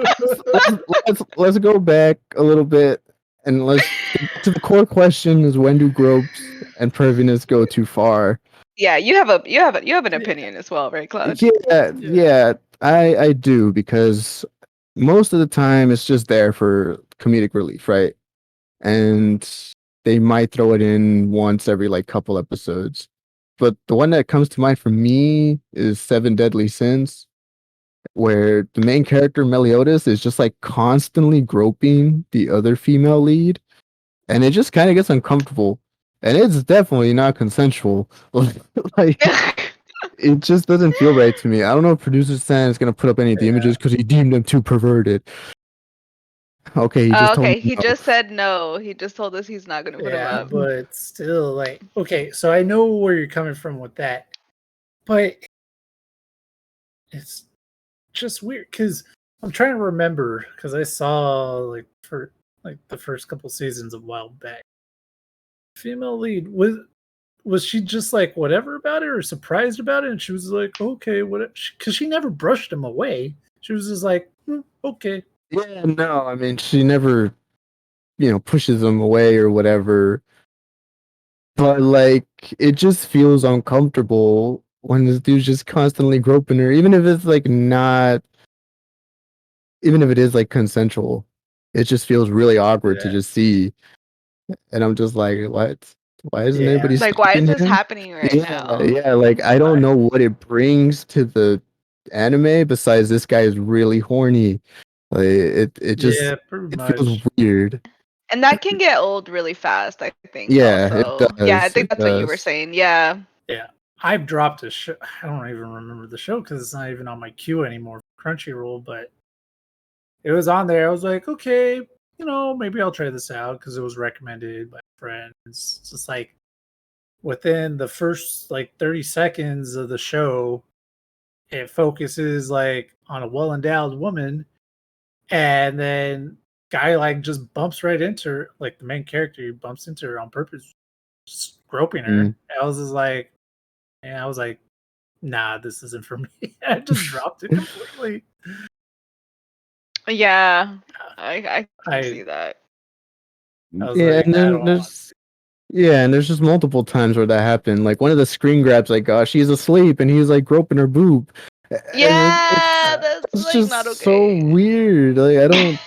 Let's go back a little bit and let's get back to the core question: is when do gropes and perviness go too far? Yeah, you have an Yeah, opinion as well, right, Cloud? Yeah, yeah. yeah, I do because most of the time it's just there for comedic relief, right? And they might throw it in once every like couple episodes. But the one that comes to mind for me is Seven Deadly Sins, where the main character Meliodas is just like constantly groping the other female lead, and it just kind of gets uncomfortable. And it's definitely not consensual. Like it just doesn't feel right to me. I don't know if producer Stan is gonna put up any of the Yeah, images because he deemed them too perverted. Okay, he just told me Okay, he no. just said no. He just told us he's not gonna put him yeah, up. but still, like, okay, so I know where you're coming from with that, but it's just weird because I'm trying to remember because I saw like for like the first couple seasons a while back. Female lead was she just like whatever about it or surprised about it, and she was like, okay, what? Because she never brushed him away. She was just like, okay, Yeah, no, I mean she never, pushes him away or whatever. But like it just feels uncomfortable when this dude's just constantly groping her, even if it's like not, even if it is like consensual. It just feels really awkward to yeah, just see. And I'm just like, what? Why isn't yeah, anybody Like, why is stopping this him? happening right Yeah, now? yeah. Like I don't know what it brings to the anime besides this guy is really horny. Like it just yeah, pretty it feels much. weird. And that can get old really fast, I think, Yeah, it also. Yeah, I does. think It that's what you were does. saying. Yeah. Yeah, I've dropped a show. I don't even remember the show because it's not even on my queue anymore. Crunchyroll, but it was on there. I was like, okay, maybe I'll try this out because it was recommended by friends. It's just like within the first like 30 seconds of the show, it focuses like on a well endowed woman, and then guy like just bumps right into her, like the main character he bumps into her on purpose, just groping her. Mm. I was just like, and I was like, nah, this isn't for me. I just dropped it completely. Yeah. I can I see that. I was Yeah, like, and I then don't want there's yeah, and there's just multiple times where that happened. Like one of the screen grabs, like, oh, she's asleep, and he's like groping her boob, and Yeah, to. that's it's like just not so okay. weird. Like I don't,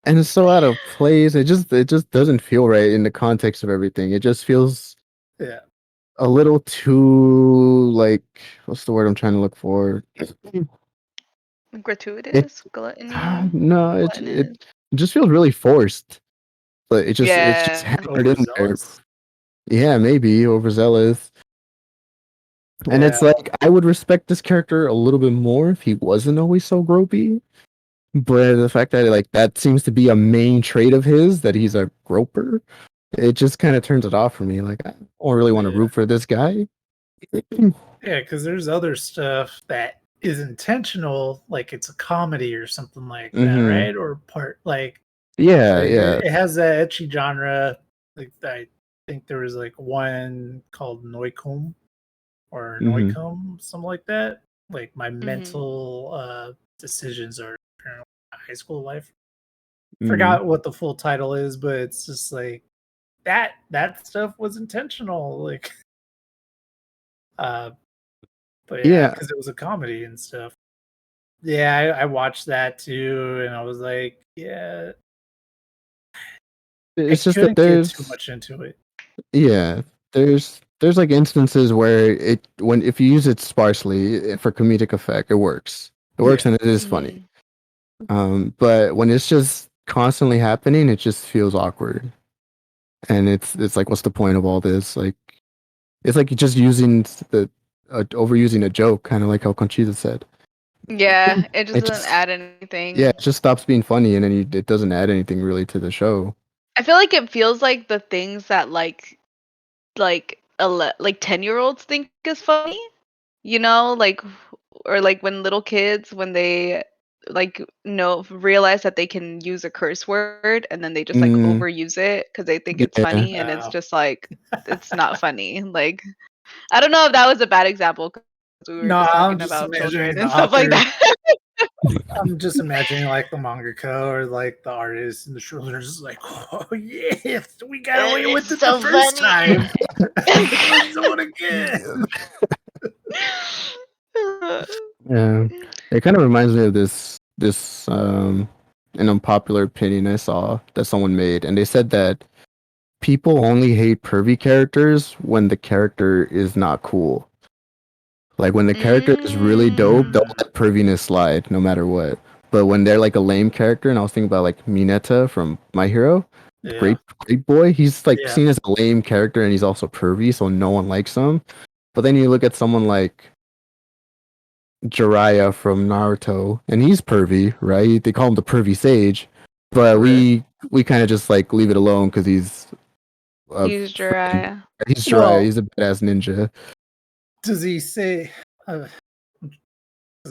and it's so out of place. It just doesn't feel right in the context of everything. It just feels Yeah, a little too like what's the word I'm trying to look for? It Gratuitous? Gluttony? no, Gluttonous? it just feels really forced. But it's just Yeah. hammered in there. overzealous. Yeah, maybe overzealous. And Yeah, it's like I would respect this character a little bit more if he wasn't always so gropey. But the fact that like that seems to be a main trait of his, that he's a groper, it just kind of turns it off for me. Like I don't really want to yeah, root for this guy. yeah. Because there's other stuff that is intentional, like it's a comedy or something like that, Mm-hmm. right? Or part Yeah, like yeah. it has that etchy genre. Like I think there was like one called Noikum or Mm-hmm. Noikum, something like that. Like my Hmm. mental decisions are apparently high school life. Mm-hmm. Forgot what the full title is, but it's just like that stuff was intentional. Like uh but yeah, Yeah. because it was a comedy and stuff. Yeah, I watched that too, and I was like, yeah, I It's just that couldn't get too there's much into it. yeah, there's like instances where it when if you use it sparsely for comedic effect, it works. It Yeah, works and it is funny. Hmm. But when it's just constantly happening, it just feels awkward. And it's like, what's the point of all this? Like, it's like you're just using the overusing a joke, kind of like how Conchita said. Yeah, it just It doesn't just add yeah, anything. it just stops being funny, and then it doesn't add anything really to the show. I feel like it feels like the things that like 10-year-olds think is funny, like or like when little kids when they like know realize that they can use a curse word and then they just like Mm, overuse it because they think it's yeah, funny and it's wow. just like it's not funny. Like I don't know if that was a bad example because we were No, just I'm talking just about imagining children the and stuff like author. that. I'm just imagining like the mangaka or like the artist and the shoulders just like, oh yes, we got away with It's it the so first funny. time. Let's do it again. yeah. It kind of reminds me of this an unpopular opinion I saw that someone made, and they said that people only hate pervy characters when the character is not cool. Like when the character is really dope, they'll Mm. let perviness slide no matter what. But when they're like a lame character, and I was thinking about like Mineta from My Hero, the Yeah. great boy, he's like Yeah. seen as a lame character and he's also pervy, so no one likes him. But then you look at someone like Jiraiya from Naruto, and he's pervy, right? They call him the pervy sage, but Right. we kind of just like leave it alone because a He's freaking Jiraiya. he's Jiraiya. Well, He's a badass ninja. does he say? Because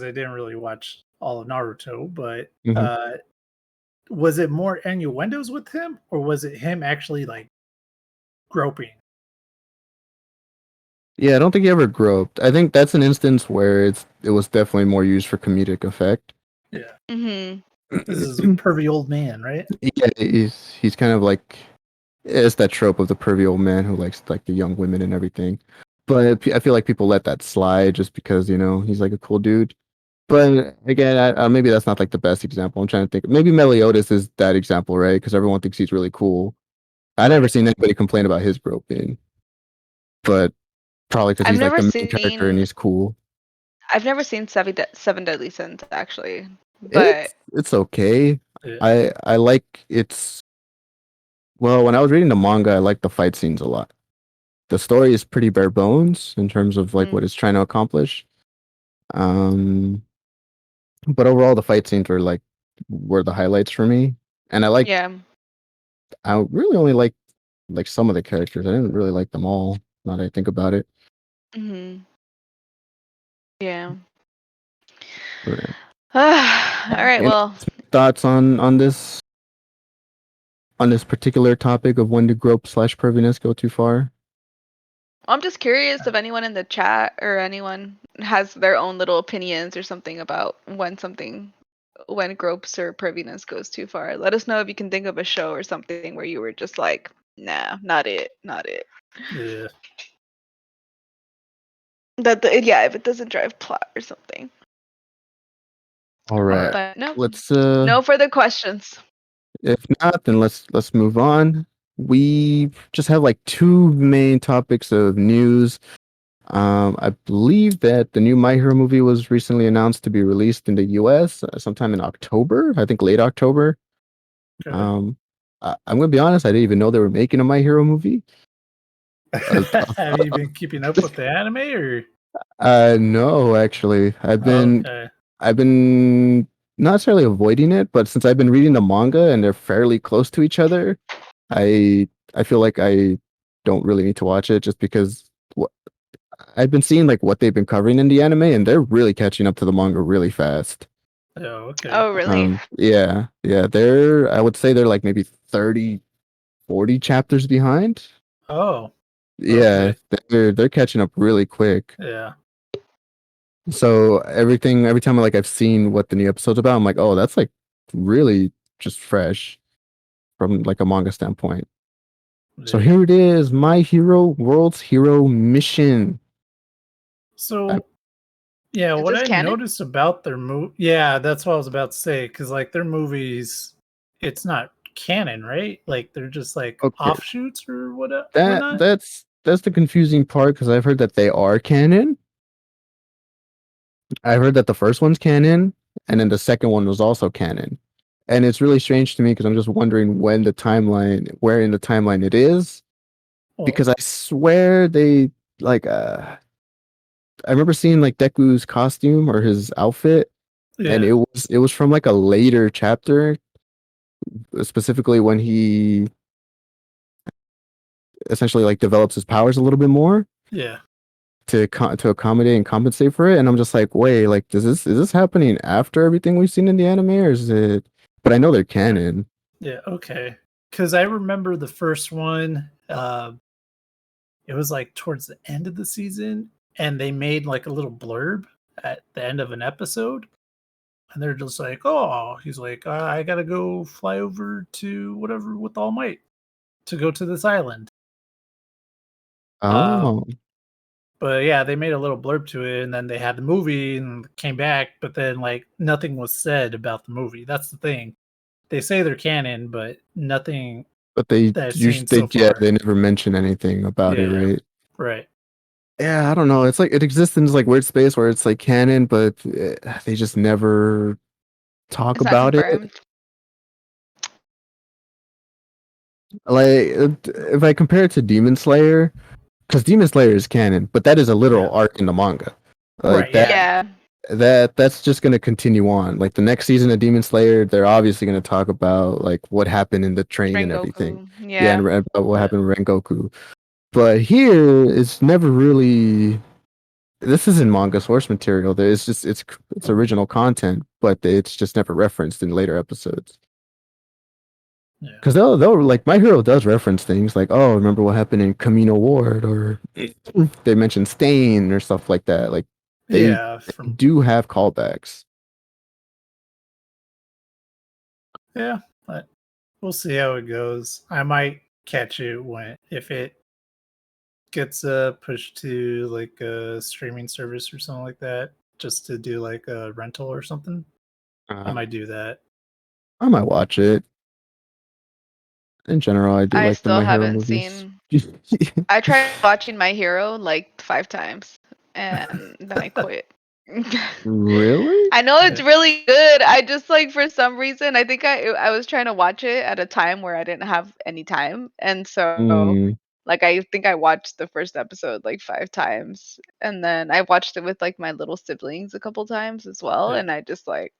I didn't really watch all of Naruto, but Mhm. was it more innuendos with him, or was it him actually like groping? Yeah, I don't think he ever groped. I think that's an instance where it was definitely more used for comedic effect. Yeah. Mhm. This is a pervy old man, right? Yeah, he's kind of like it's that trope of the pervy old man who likes like the young women and everything. But I feel like people let that slide just because he's like a cool dude. But again, maybe that's not like the best example. I'm trying to think. Maybe Meliodas is that example, right? Because everyone thinks he's really cool. I never Right. seen anybody complain about his groping, but probably because I've he's like never the main character and seen he's cool. I've never seen Seven Deadly Sins actually, but It's okay. Yeah. I like it's well, when I was reading the manga, I liked the fight scenes a lot. The story is pretty bare bones in terms of like mm, what it's trying to accomplish. Um, but overall, the fight scenes were the highlights for me. And yeah. I really only like some of the characters. I didn't really like them all. Now that I think about it. Mhm. Yeah. Right. All right. Any Well, thoughts on this particular topic of when do grope/perviness go too far? I'm just curious if anyone in the chat or anyone has their own little opinions or something about when gropes or perviness goes too far. Let us know if you can think of a show or something where you were just like, nah, not it, not it. Yeah. Yeah, if it doesn't drive plot or something. All right. But no, Let's no further questions. if not, then let's move on. We just have like two main topics of news. I believe that the new My Hero movie was recently announced to be released in the US sometime in October. I think late October. Okay. Um, I'm gonna be honest, I didn't even know they were making a My Hero movie. Uh, Have you been keeping up with the anime, or? no, actually, Okay. I've been not necessarily avoiding it, but since I've been reading the manga and they're fairly close to each other, I feel like I don't really need to watch it just because I've been seeing like what they've been covering in the anime, and they're really catching up to the manga really fast. Oh, okay. Oh, really? Yeah, I would say they're like maybe 30, 40 chapters behind. Oh, Yeah, okay. they're catching up really quick. Yeah. So every time like I've seen what the new episode's about, I'm like, oh, that's like really just fresh from like a manga standpoint. So Yeah. here it is, My Hero World's Hero Mission. I, So, yeah, Is what this I canon? noticed about their yeah, that's what I was about to say. Because like their movies, it's not canon, right? Like they're just like okay, offshoots or that whatnot. that's the confusing part because I've heard that they are canon. I heard that the first one's canon, and then the second one was also canon. And it's really strange to me because I'm just wondering where in the timeline it is, Well, because I swear they like I remember seeing like Deku's costume or his outfit, and yeah, it was from like a later chapter, specifically when he essentially like develops his powers a little bit more yeah, to accommodate and compensate for it. And I'm just like, wait, like is this happening after everything we've seen in the anime, or is it? But I know they're canon. yeah. Okay. Because I remember the first one. It was like towards the end of the season, and they made like a little blurb at the end of an episode, and they're just like, "Oh, he's like, I gotta go fly over to whatever with All Might to go to this island." Uh, Oh, but yeah, they made a little blurb to it, and then they had the movie and came back, but then like nothing was said about the movie. That's the thing. They say they're canon, but nothing But they that I've usually seen so yeah, far. they never mention anything about it, Yeah. right? Right. Yeah, I don't know. It's like it exists in this like weird space where it's like canon, but they just never talk It's not about it. confirmed. Like if I compare it to Demon Slayer, because Demon Slayer is canon, but that is a literal Yeah. arc in the manga. Like Right. that Yeah. that's just gonna continue on. Like the next season of Demon Slayer, they're obviously gonna talk about like what happened in the train and everything. Rengoku. Yeah, and Yeah. about what Yeah. happened with Rengoku. But here, it's never really. This isn't manga source material. It's just it's original content, but it's just never referenced in later episodes. Yeah. Because they'll like My Hero does reference things like, oh, remember what happened in Camino Ward, or they mention Stain or stuff like that. Like they Yeah. do have callbacks. Yeah. But we'll see how it goes. I might catch it if it gets pushed to like a streaming service or something like that, just to do like a rental or something. I might do that. I might watch it. In general, I do I like the still My Hero haven't movies. seen. I tried watching My Hero like 5 times, and then I quit. Really? I know it's Yeah. really good. I just like for some reason I think I was trying to watch it at a time where I didn't have any time, and so Mm, like I think I watched the first episode like 5 times, and then I watched it with like my little siblings a couple times as well, Yeah. and I just like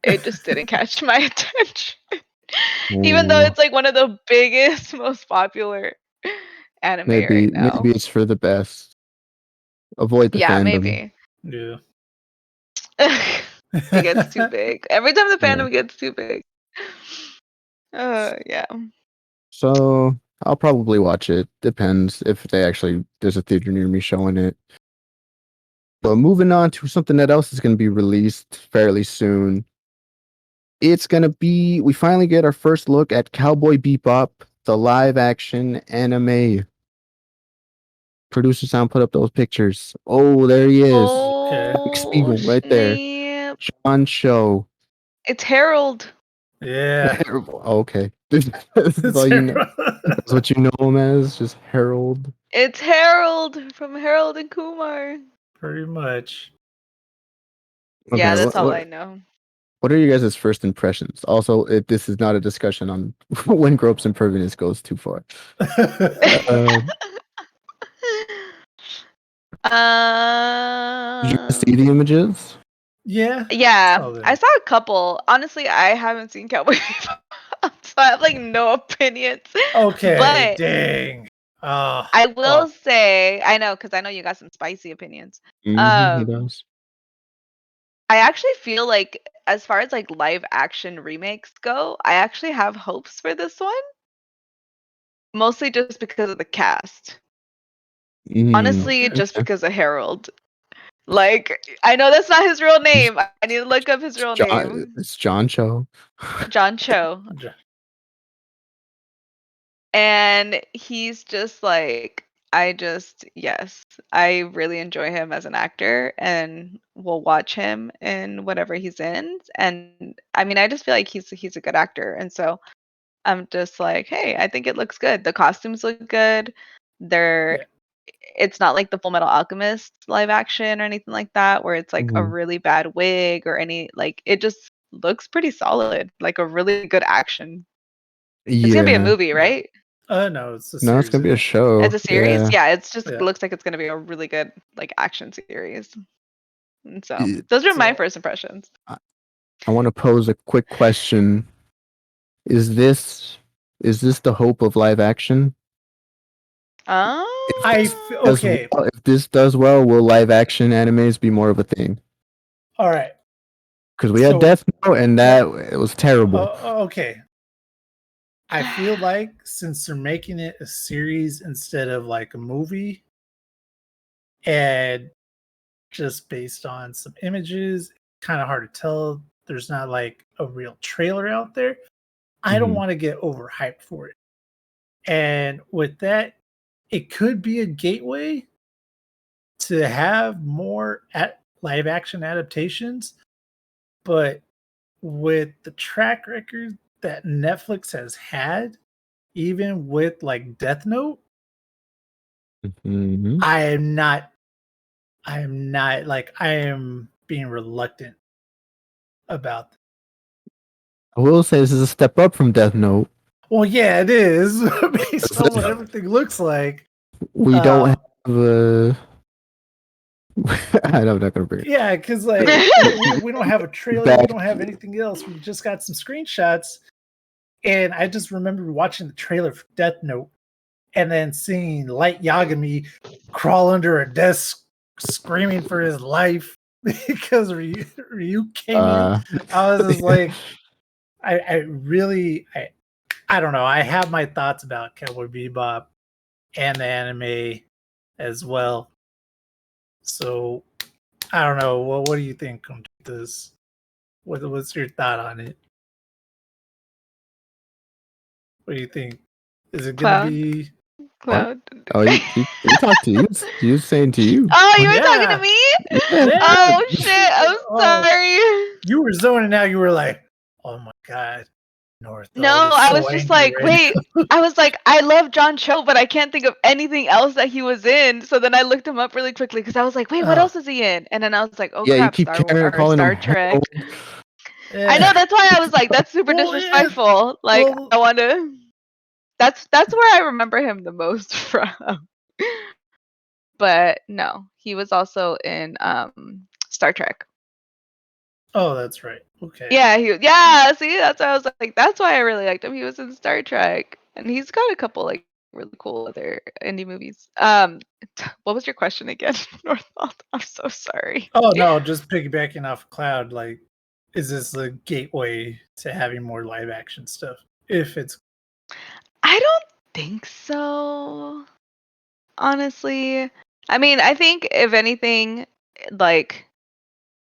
it just didn't catch my attention. Even though mm, it's like one of the biggest, most popular anime right maybe now. it's for the best. Avoid the Yeah, fandom. maybe. Yeah. It gets too big. Every time the Yeah. fandom gets too big. Yeah. So I'll probably watch it. Depends if they actually there's a theater near me showing it. But moving on to something that else is going to be released fairly soon. It's going to be we finally get our first look at Cowboy Bebop, the live action anime. Producer Sound put up those pictures. Oh, there he is. Okay. Big Oh, Spiegel right there. snap. John Show. It's Harold. Yeah. Okay. That's all you know. That's what you know him as, just Harold. It's Harold from Harold and Kumar. Pretty much. Okay, Yeah, that's all I know. what are you guys' first impressions? Also, this is not a discussion on when Gropes Impervious goes too far. Uh, did you guys see the um, images? Yeah. yeah, Saw I that. saw a couple. Honestly, I haven't seen Cowboy Bebop, so I have like no opinions. Okay. But Dang. Oh, I will fuck. say, I know because I know you got some spicy opinions. He Um, does. I actually feel like as far as like live action remakes go, I actually have hopes for this one, mostly just because of the cast. Honestly, just Okay. because of Harold. Like, I know that's not his real It's name. I need to look up his real John. name. It's John Cho. John Cho. And he's just like, yes, I really enjoy him as an actor and will watch him in whatever he's in. And I mean, I just feel like he's a good actor. And so I'm just like, hey, I think it looks good. The costumes look good. They're Yeah. It's not like the Full Metal Alchemist live action or anything like that, where it's like a Mhm. really bad wig or any like it just looks pretty solid, like a really good action. It's gonna be a Yeah. movie, Yeah. right? No, it's a No, it's series, gonna I be a think. It's show. a series? Yeah. Yeah, it's just it Yeah. looks like it's gonna be a really good like action series. And so It- those are my So first impressions. I, I want to pose a quick question. Is this is this the hope of live action? Um If this does okay. well, if this does well, will live action animes be more of a thing? All right. Because we had So Death Note, and that it was terrible. okay. I feel like since they're making it a series instead of like a movie, and just based on some images, kind of hard to tell. There's not like a real trailer out there. I don't Mhm. want to get overhyped for it. And with that, it could be a gateway to have more live action adaptations, but with the track record that Netflix has had, even with like Death Note, Mhm. I am not like I am being reluctant about. I will say this is a step up from Death Note. Well, yeah, it is based on what everything looks like. We don't have a. I'm not gonna bring it. Yeah, because like we don't have a trailer, we don't have anything else. We just got some screenshots, and I just remember watching the trailer for Death Note, and then seeing Light Yagami crawl under a desk, screaming for his life because Ryu came in. I was just like, I really, I don't know. I have my thoughts about Cowboy Bebop and the anime as well. So I don't know. What do you think on this? What's your thought on it? What do you think? Is it gonna Cloud. be? Cloud. Oh, he talked to you. He was saying to you. Oh, you were talking Yeah. to me? Yeah. Oh shit! I'm Oh, sorry. you were zoning out. You were like, "Oh my god, No, Northall is I so was just angry like, right wait. I was like, I love John Cho, but I can't think of anything else that he was in. So then I looked him up really quickly because I was like, wait, what now." else is he in? And then I was like, oh Yeah, you crap, keep calling him Star Trek. Harold. I know, that's why I was like, that's super Well, yeah, disrespectful. Like, well, I want to. That's where I remember him the most from. But no, he was also in Star Trek. oh, that's right. Okay. Yeah, yeah. See, that's why I was like, that's why I really liked him. He was in Star Trek, and he's got a couple like really cool other indie movies. What was your question again, Northwald? I'm so sorry. Oh no, just piggybacking off Cloud. Like, is this a gateway to having more live action stuff? If it's I don't think so. Honestly, I mean, I think if anything, like,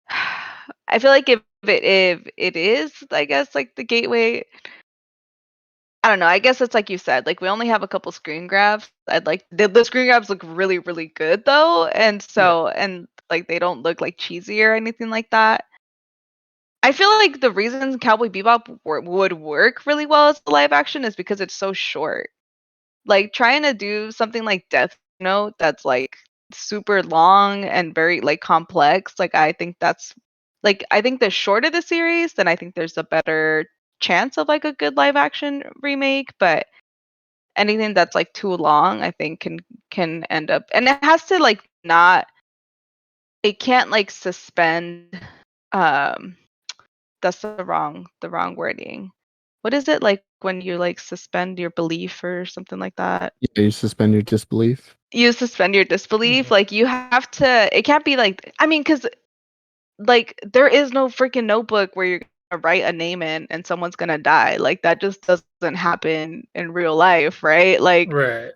I feel like if it is, I guess like the gateway. I don't know. I guess it's like you said. Like we only have a couple screen grabs. I'd like the screen grabs look really really good though, and so and like they don't look like cheesy or anything like that. I feel like the reason Cowboy Bebop would work really well as a live action is because it's so short. Like trying to do something like Death Note that's like super long and very like complex. Like I think that's like I think the shorter the series, then I think there's a better chance of like a good live action remake. But anything that's like too long, I think can end up, and it has to like not. It can't like suspend. Um, that's the wrong wording. What is it like when you like suspend your belief or something like that? Yeah, you suspend your disbelief. You suspend your disbelief. Like you have to. It can't be like. I mean, because like there is no freaking notebook where you're gonna write a name in and someone's gonna die. Like that just doesn't happen in real life, right? Like, right,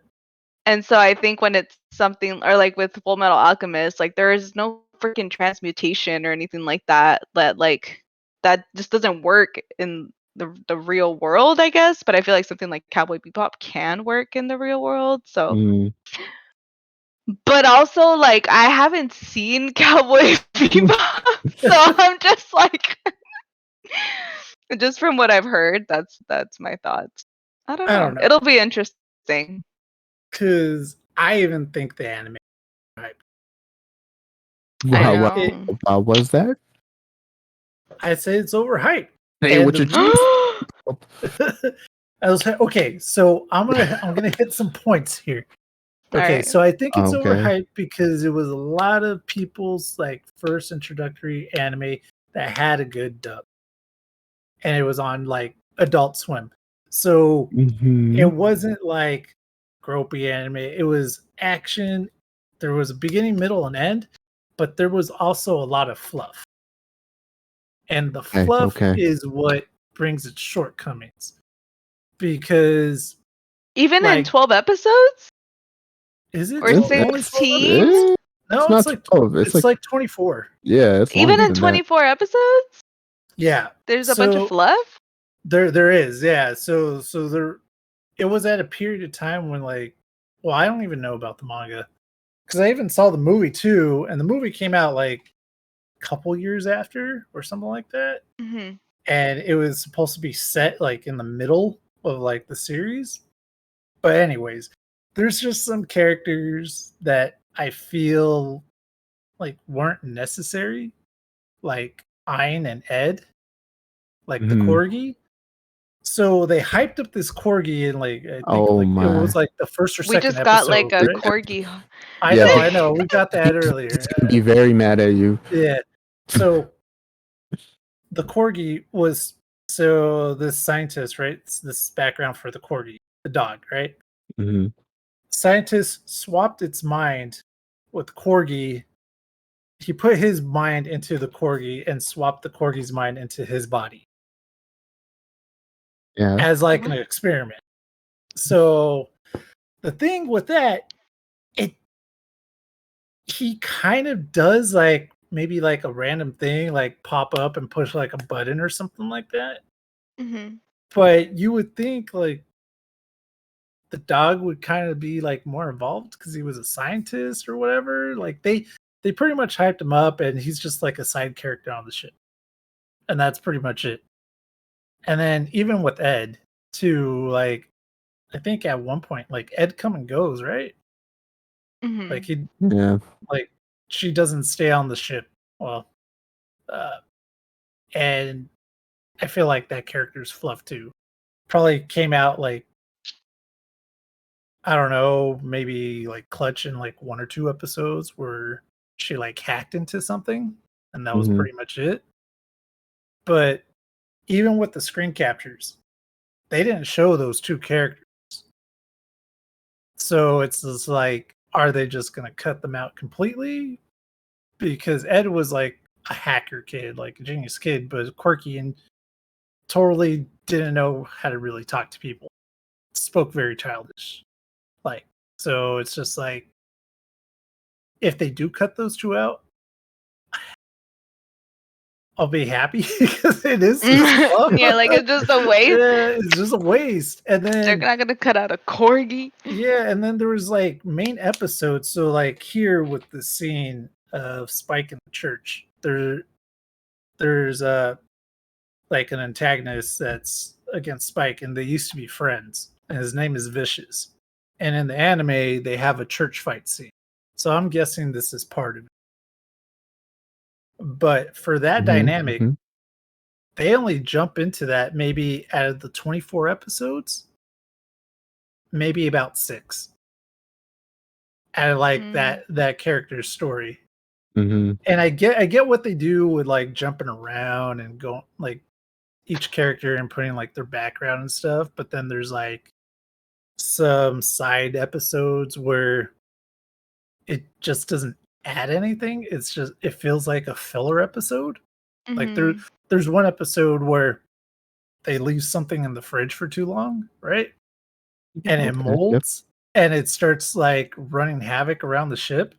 and so I think when it's something or like with Full Metal Alchemist, like there is no freaking transmutation or anything like that. That just doesn't work in the real world, I guess. But I feel like something like Cowboy Bebop can work in the real world. So, Mm. but also like I haven't seen Cowboy Bebop, so I'm just like, just from what I've heard, that's my thoughts. I don't I know. don't know, It'll be interesting. because I even think the anime. Right. I Like know. What was that? I say it's overhyped. Hey, And what the reason I was okay, so I'm gonna hit some points here. All Okay, right. so I think it's Okay. overhyped because it was a lot of people's like first introductory anime that had a good dub, and it was on like Adult Swim. So it Mm-hmm. wasn't like gropey anime. It was action. There was a beginning, middle, and end, but there was also a lot of fluff. And the fluff Okay. is what brings its shortcomings. Because Even in like 12 episodes is it or only 12 16? episodes? It's No, not 12. it's like 24. Yeah, it's Even longer in than that. 24 episodes, Yeah. there's a bunch of So fluff. there is, yeah. So there it was at a period of time when like well, I don't even know about the manga. Because I even saw the movie too, and the movie came out like a couple years after or something like that. Hmm. and it was supposed to be set like in the middle of like the series. But anyways, there's just some characters that I feel like weren't necessary, like Ein and Ed, like the Mhm. corgi. So they hyped up this corgi in like I think Oh like it my. was like the first or We second just got like episode, a right? corgi. I Yeah, know, the I know. We got that he's earlier. gonna be very mad at you. Yeah. So the corgi was so this scientist, right? This background for the corgi, the dog, right? Mhm. Scientists swapped its mind with corgi. He put his mind into the corgi and swapped the corgi's mind into his body Yeah. as like an What? experiment. So the thing with that, it he kind of does like maybe like a random thing like pop up and push like a button or something like that. Mhm. But you would think like the dog would kind of be like more involved because he was a scientist or whatever. Like they pretty much hyped him up and he's just like a side character on the ship. And that's pretty much it. And then even with Ed too, like I think at one point like Ed come and goes, right? Like Mhm. he Yeah. like she doesn't stay on the ship. Well, uh and I feel like that character's fluff too. Probably came out like I don't know, maybe like clutch in like one or two episodes where she like hacked into something and that was Mhm. pretty much it. But even with the screen captures, they didn't show those two characters. So it's just like, are they just gonna cut them out completely? Because Ed was like a hacker kid, like a genius kid, but quirky and totally didn't know how to really talk to people. Spoke very childish. Like, so it's just like if they do cut those two out, I'll be happy because it is just fluff. Yeah, like it's just a waste. Yeah, it's just a waste. And They're then not gonna cut out a corgi. yeah, and then there was like main episodes. So like here with the scene of Spike in the church, there's like an antagonist that's against Spike, and they used to be friends, and his name is Vicious. And in the anime, they have a church fight scene. So I'm guessing this is part of it. But for that Mhm. dynamic, Mhm. they only jump into that maybe out of the 24 episodes, maybe about 6. Out of like Mm. that character's story. Mhm. And I get what they do with like jumping around and going like each character and putting like their background and stuff, but then there's like some side episodes where it just doesn't add anything. It's just it feels like a filler episode. Like Mhm. there's one episode where they leave something in the fridge for too long, right? And it Okay. Yep. molds and it starts like running havoc around the ship.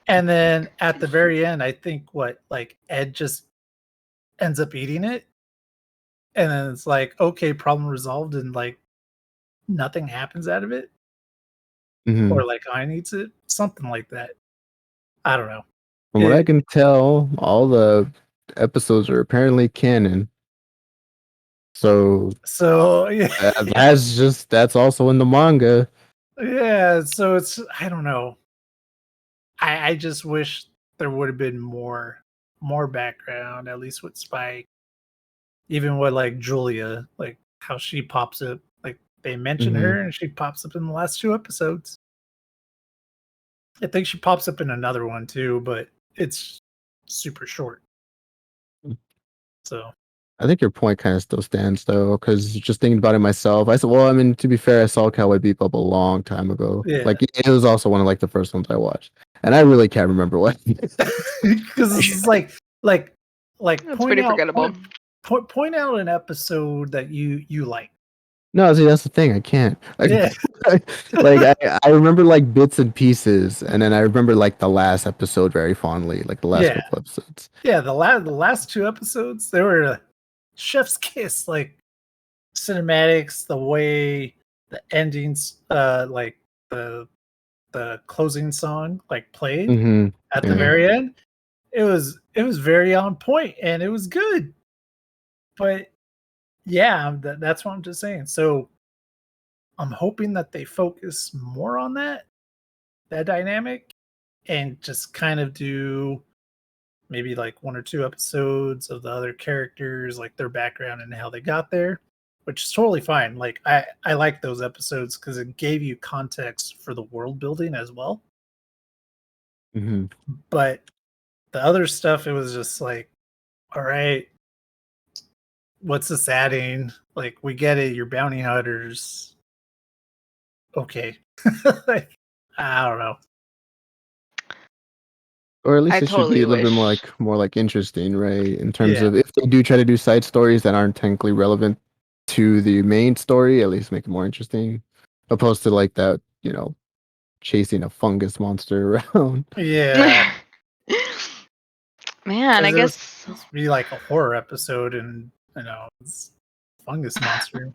And then at the very end, I think what like Ed just ends up eating it. And then it's like, okay, problem resolved, and like nothing happens out of it. Mhm. Or like I eats it, something like that. I don't know. From what I It can tell, all the episodes are apparently canon. So so yeah, that's also in the manga. yeah. So it's I don't know. I just wish there would have been more background, at least with Spike. Even with like Julia, like how she pops up. Like they mention Mhm. her and she pops up in the last 2 episodes. I think she pops up in another one too, but it's super short. So I think your point kind of still stands though, because just thinking about it myself, I said, well, I mean, to be fair, I saw Cowboy Bebop a long time ago. yeah, Like it was also one of like the first ones I watched, and I really can't remember what. because this is like It's pretty forgettable. point out an episode that you like. No, see, that's the thing. I can't. Yeah, Like I remember like bits and pieces, and then I remember like the last episode very fondly, like the last yeah, couple episodes. yeah. The last 2 episodes they were a chef's kiss. Like cinematics, the way the endings, like the the closing song like played Hmm. at the Yeah. very Mhm. end. It was very on point and it was good. But yeah, that's what I'm just saying. So I'm hoping that they focus more on that dynamic, and just kind of do maybe like one or two episodes of the other characters, like their background and how they got there, which is totally fine. Like I like those episodes because it gave you context for the world building as well. Hmm. But the other stuff, it was just like, all right, what's this adding? Like, we get it, you're bounty hunters. Okay. Like, I don't know. Or at least I it should be totally a little bit wish. more like interesting, right? In terms Yeah. of if they do try to do side stories that aren't technically relevant to the main story, at least make it more interesting, opposed to like that, chasing a fungus monster around. Yeah. Man, I Because it was guess supposed to be like a horror episode, and it's fungus monster.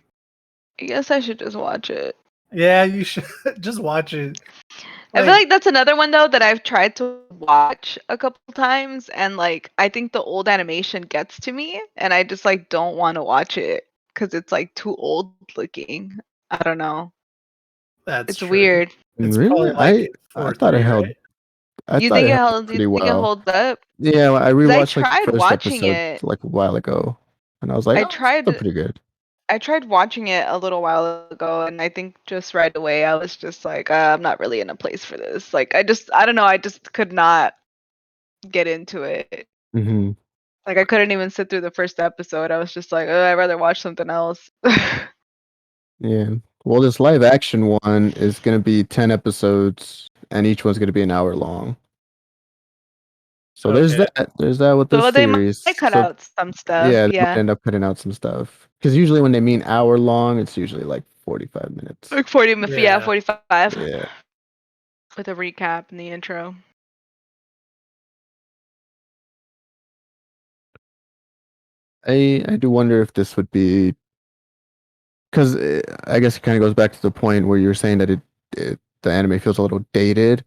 I should just watch it. Yeah, you should just watch it. I feel Like, like that's another one though that I've tried to watch a couple times, and like I think the old animation gets to me and I just like don't want to watch it cuz it's like too old looking. I don't know. that's It's true. weird. It's Really? probably like in I thought it 4:3, held right? I thought it held up You pretty think it well. holds up? Yeah, I Cuz I rewatched like the tried first watching episode it. like a while ago, and I was like, I oh, it's still tried pretty good. I tried watching it a little while ago, and I think just right away I was just like, I'm not really in a place for this. Like, I don't know, I just could not get into it. Hmm. Like, I couldn't even sit through the first episode. I was just like, I'd rather watch something else. Yeah. Well, this live action one is going to be 10 episodes, and each one's going to be an hour long. So there's Okay. that. There's that with this So they might series. cut So out some stuff. yeah, they might Yeah. end up cutting out some stuff because usually when they mean hour long, it's usually like 45 minutes. Like 40, yeah, Yeah. 45 Yeah. with a recap in the intro. I do wonder if this would be because I guess it kind of goes back to the point where you were saying that the anime feels a little dated.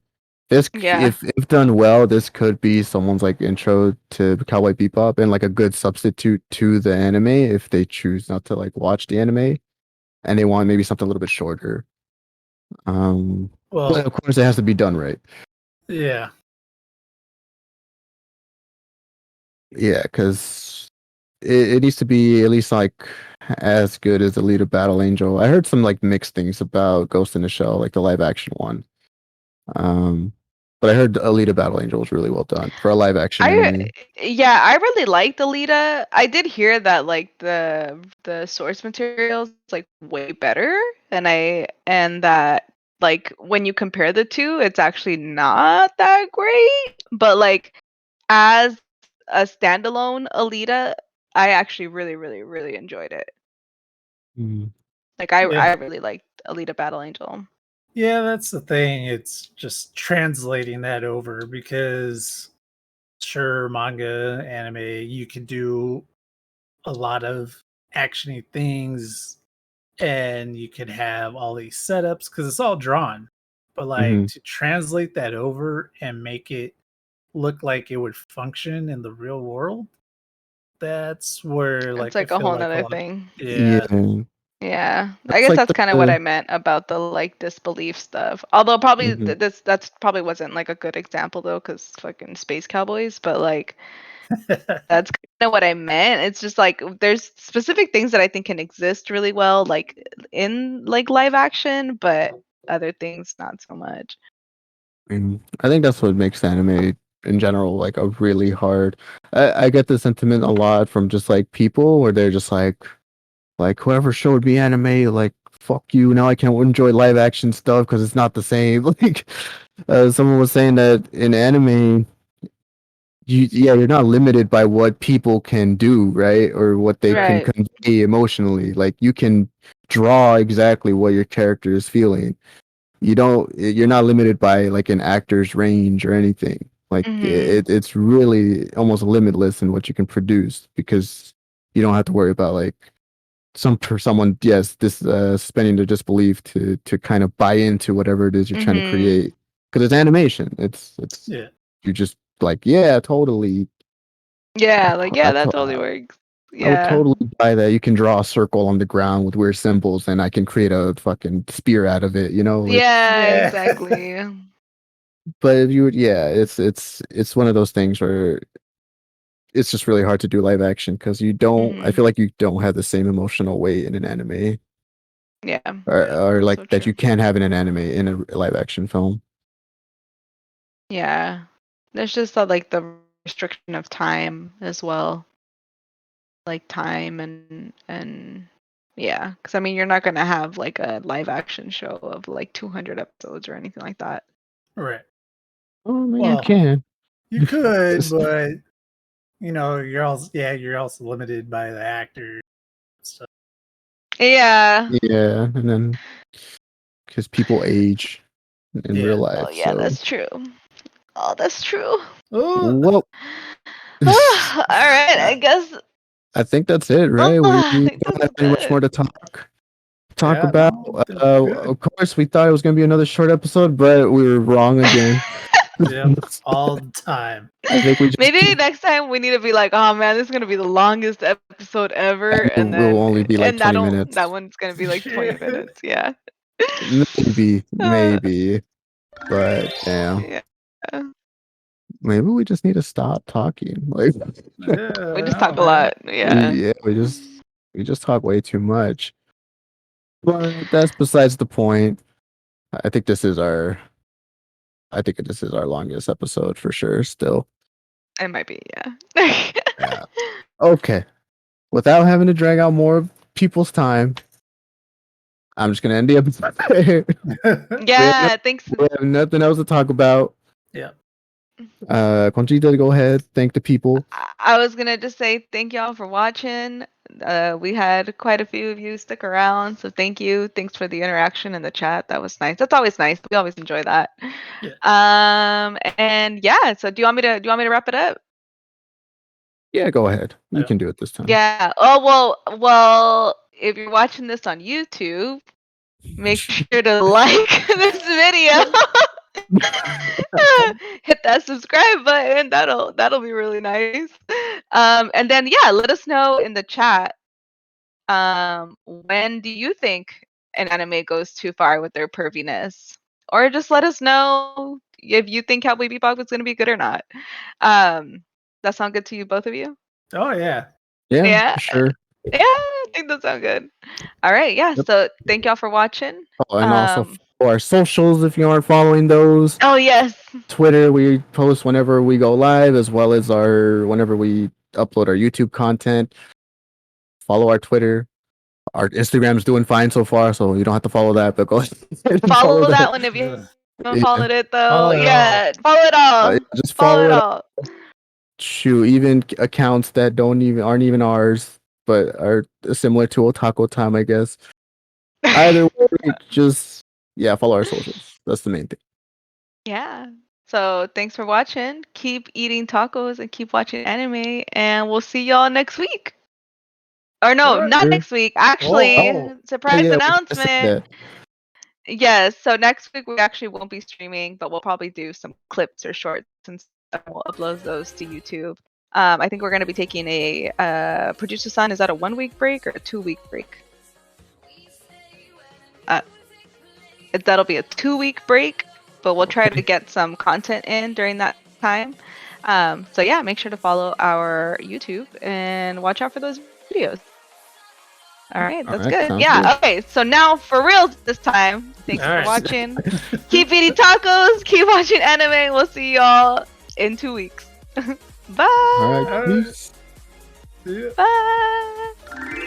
Yeah. If done well, this could be someone's like intro to Cowboy Bebop and like a good substitute to the anime if they choose not to like watch the anime and they want maybe something a little bit shorter. But Well, of course it has to be done right. yeah. Yeah, because it needs to be at least like as good as Alita Battle Angel. I heard some like mixed things about Ghost in the Shell, like the live action one. Um, but I heard Alita Battle Angel was really well done for a live action I anime. yeah, I really liked Alita. I did hear that like the source materials like way better, and that like when you compare the two, it's actually not that great. But like as a standalone Alita, I actually really, really, really enjoyed it. Mm. Like Yeah. I really liked Alita Battle Angel. Yeah, that's the thing. It's just translating that over because sure, manga, anime, you can do a lot of actiony things and you could have all these setups because it's all drawn. But like Hmm. to translate that over and make it look like it would function in the real world, that's where It's like I like a feel whole like a nother lot of, thing. yeah. Yeah, Yeah, I that's guess like that's kind of what I meant about the like disbelief stuff. Although probably mhm. that's probably wasn't like a good example though, because fucking space cowboys. But like that's kind of what I meant. It's just like there's specific things that I think can exist really well, like in like live action, but other things not so much. And I think that's what makes anime in general like a really hard. I get the sentiment a lot from just like people where they're just like whoever showed me anime, like fuck you. Now I can't enjoy live action stuff because it's not the same. Like someone was saying that in anime, you're not limited by what people can do, right, or what they can Right. Right. convey emotionally. Like you can draw exactly what your character is feeling. You're not limited by like an actor's range or anything. Like Mhm. it's really almost limitless in what you can produce because you don't have to worry about like someone, yes, this suspending their disbelief to kind of buy into whatever it is you're trying to Mhm. create because it's animation. It's Yeah. you just like, yeah, totally. Yeah, like yeah, I that to- totally works. I would Yeah. totally buy that. You can draw a circle on the ground with weird symbols, and I can create a fucking spear out of it. You know, like. Yeah, Yeah. exactly. But if you would, yeah, it's one of those things where it's just really hard to do live action because you don't. I Mhm. feel like you don't have the same emotional weight in an anime, Yeah, or like so that true. you can have in an anime in a live action film. Yeah. There's just like the restriction of time as well. Like time and yeah, because I mean you're not gonna have like a live action show of like 200 episodes or anything like that. Right. Oh, no, you Well, can. you could, Just- but you're also limited by the actor stuff. Yeah. yeah, and then because people age in real Yeah. life, Oh yeah, so that's true. Oh, that's true. Oh, well. All right, I guess. I think that's it, right? We I think don't that's have any much more good. to talk yeah, about. no, that's good. Of course, we thought it was going to be another short episode, but we were wrong again. Yep, all the time. I think we just Maybe next time we need to be like, oh man, this is gonna be the longest episode ever, and will then only be like 20 that minutes. one's gonna be like 20 minutes. Yeah. Uh, Maybe, but damn, yeah. maybe we just need to stop talking. Like, We just Yeah, talk a man. lot. Yeah. yeah, we just talk way too much. But that's besides the point. I think this is our I think this is our longest episode for sure. Still, It might be. Yeah. yeah. Okay. Without having to drag out more of people's time, I'm just gonna end the episode there. Yeah. Thanks. We have nothing else to talk about. Yeah. Conchita, go ahead. Thank the people. I was gonna just say thank y'all for watching. We had quite a few of you stick around, so thank you. Thanks for the interaction in the chat. That was nice. That's always nice. We always enjoy that. Yeah. And yeah. So do you want me to wrap it up? Yeah, go ahead. You Yeah. can do it this time. Yeah. Oh well. If you're watching this on YouTube, make sure to like this video. Hit that subscribe button. That'll be really nice. And then yeah, let us know in the chat. When do you think an anime goes too far with their perviness? Or just let us know if you think Cowboy Bebop is gonna be good or not. That sound good to you, both of you? Oh yeah. Yeah, Yeah, for sure. yeah, I think that sounds good. All right, yeah. Yep. So thank y'all for watching. Oh, and also follow our socials if you aren't following those. Oh yes. Twitter, we post whenever we go live, as well as whenever we upload our YouTube content. Follow our Twitter. Our Instagram's doing fine so far, so you don't have to follow that, but go ahead and follow Follow that that. one if you Ugh. haven't Yeah. followed it though. Follow it all. Yeah, follow it all. Just Follow follow it it. all. Shoot, even accounts that aren't even ours, but are similar to Otaco Time, I guess. Either way, just follow our socials. That's the main thing. Yeah. So thanks for watching. Keep eating tacos and keep watching anime, and we'll see y'all next week. Or no, All right. not Sure. next week. Actually, Oh. surprise Yeah, we just said announcement. that. Yes, so next week we actually won't be streaming, but we'll probably do some clips or shorts and stuff. And we'll upload those to YouTube. I think we're going to be taking a producer son. Is that a 1 week break or a 2 week break? That'll be a 2 week break, but we'll try to get some content in during that time. So yeah, make sure to follow our YouTube and watch out for those videos. All right, that's All right, good. sounds Yeah, good. okay. So now for real this time. Thanks All for right. watching. Keep eating tacos. Keep watching anime. We'll see y'all in 2 weeks. Bye. All right, All right. peace. See ya. Bye.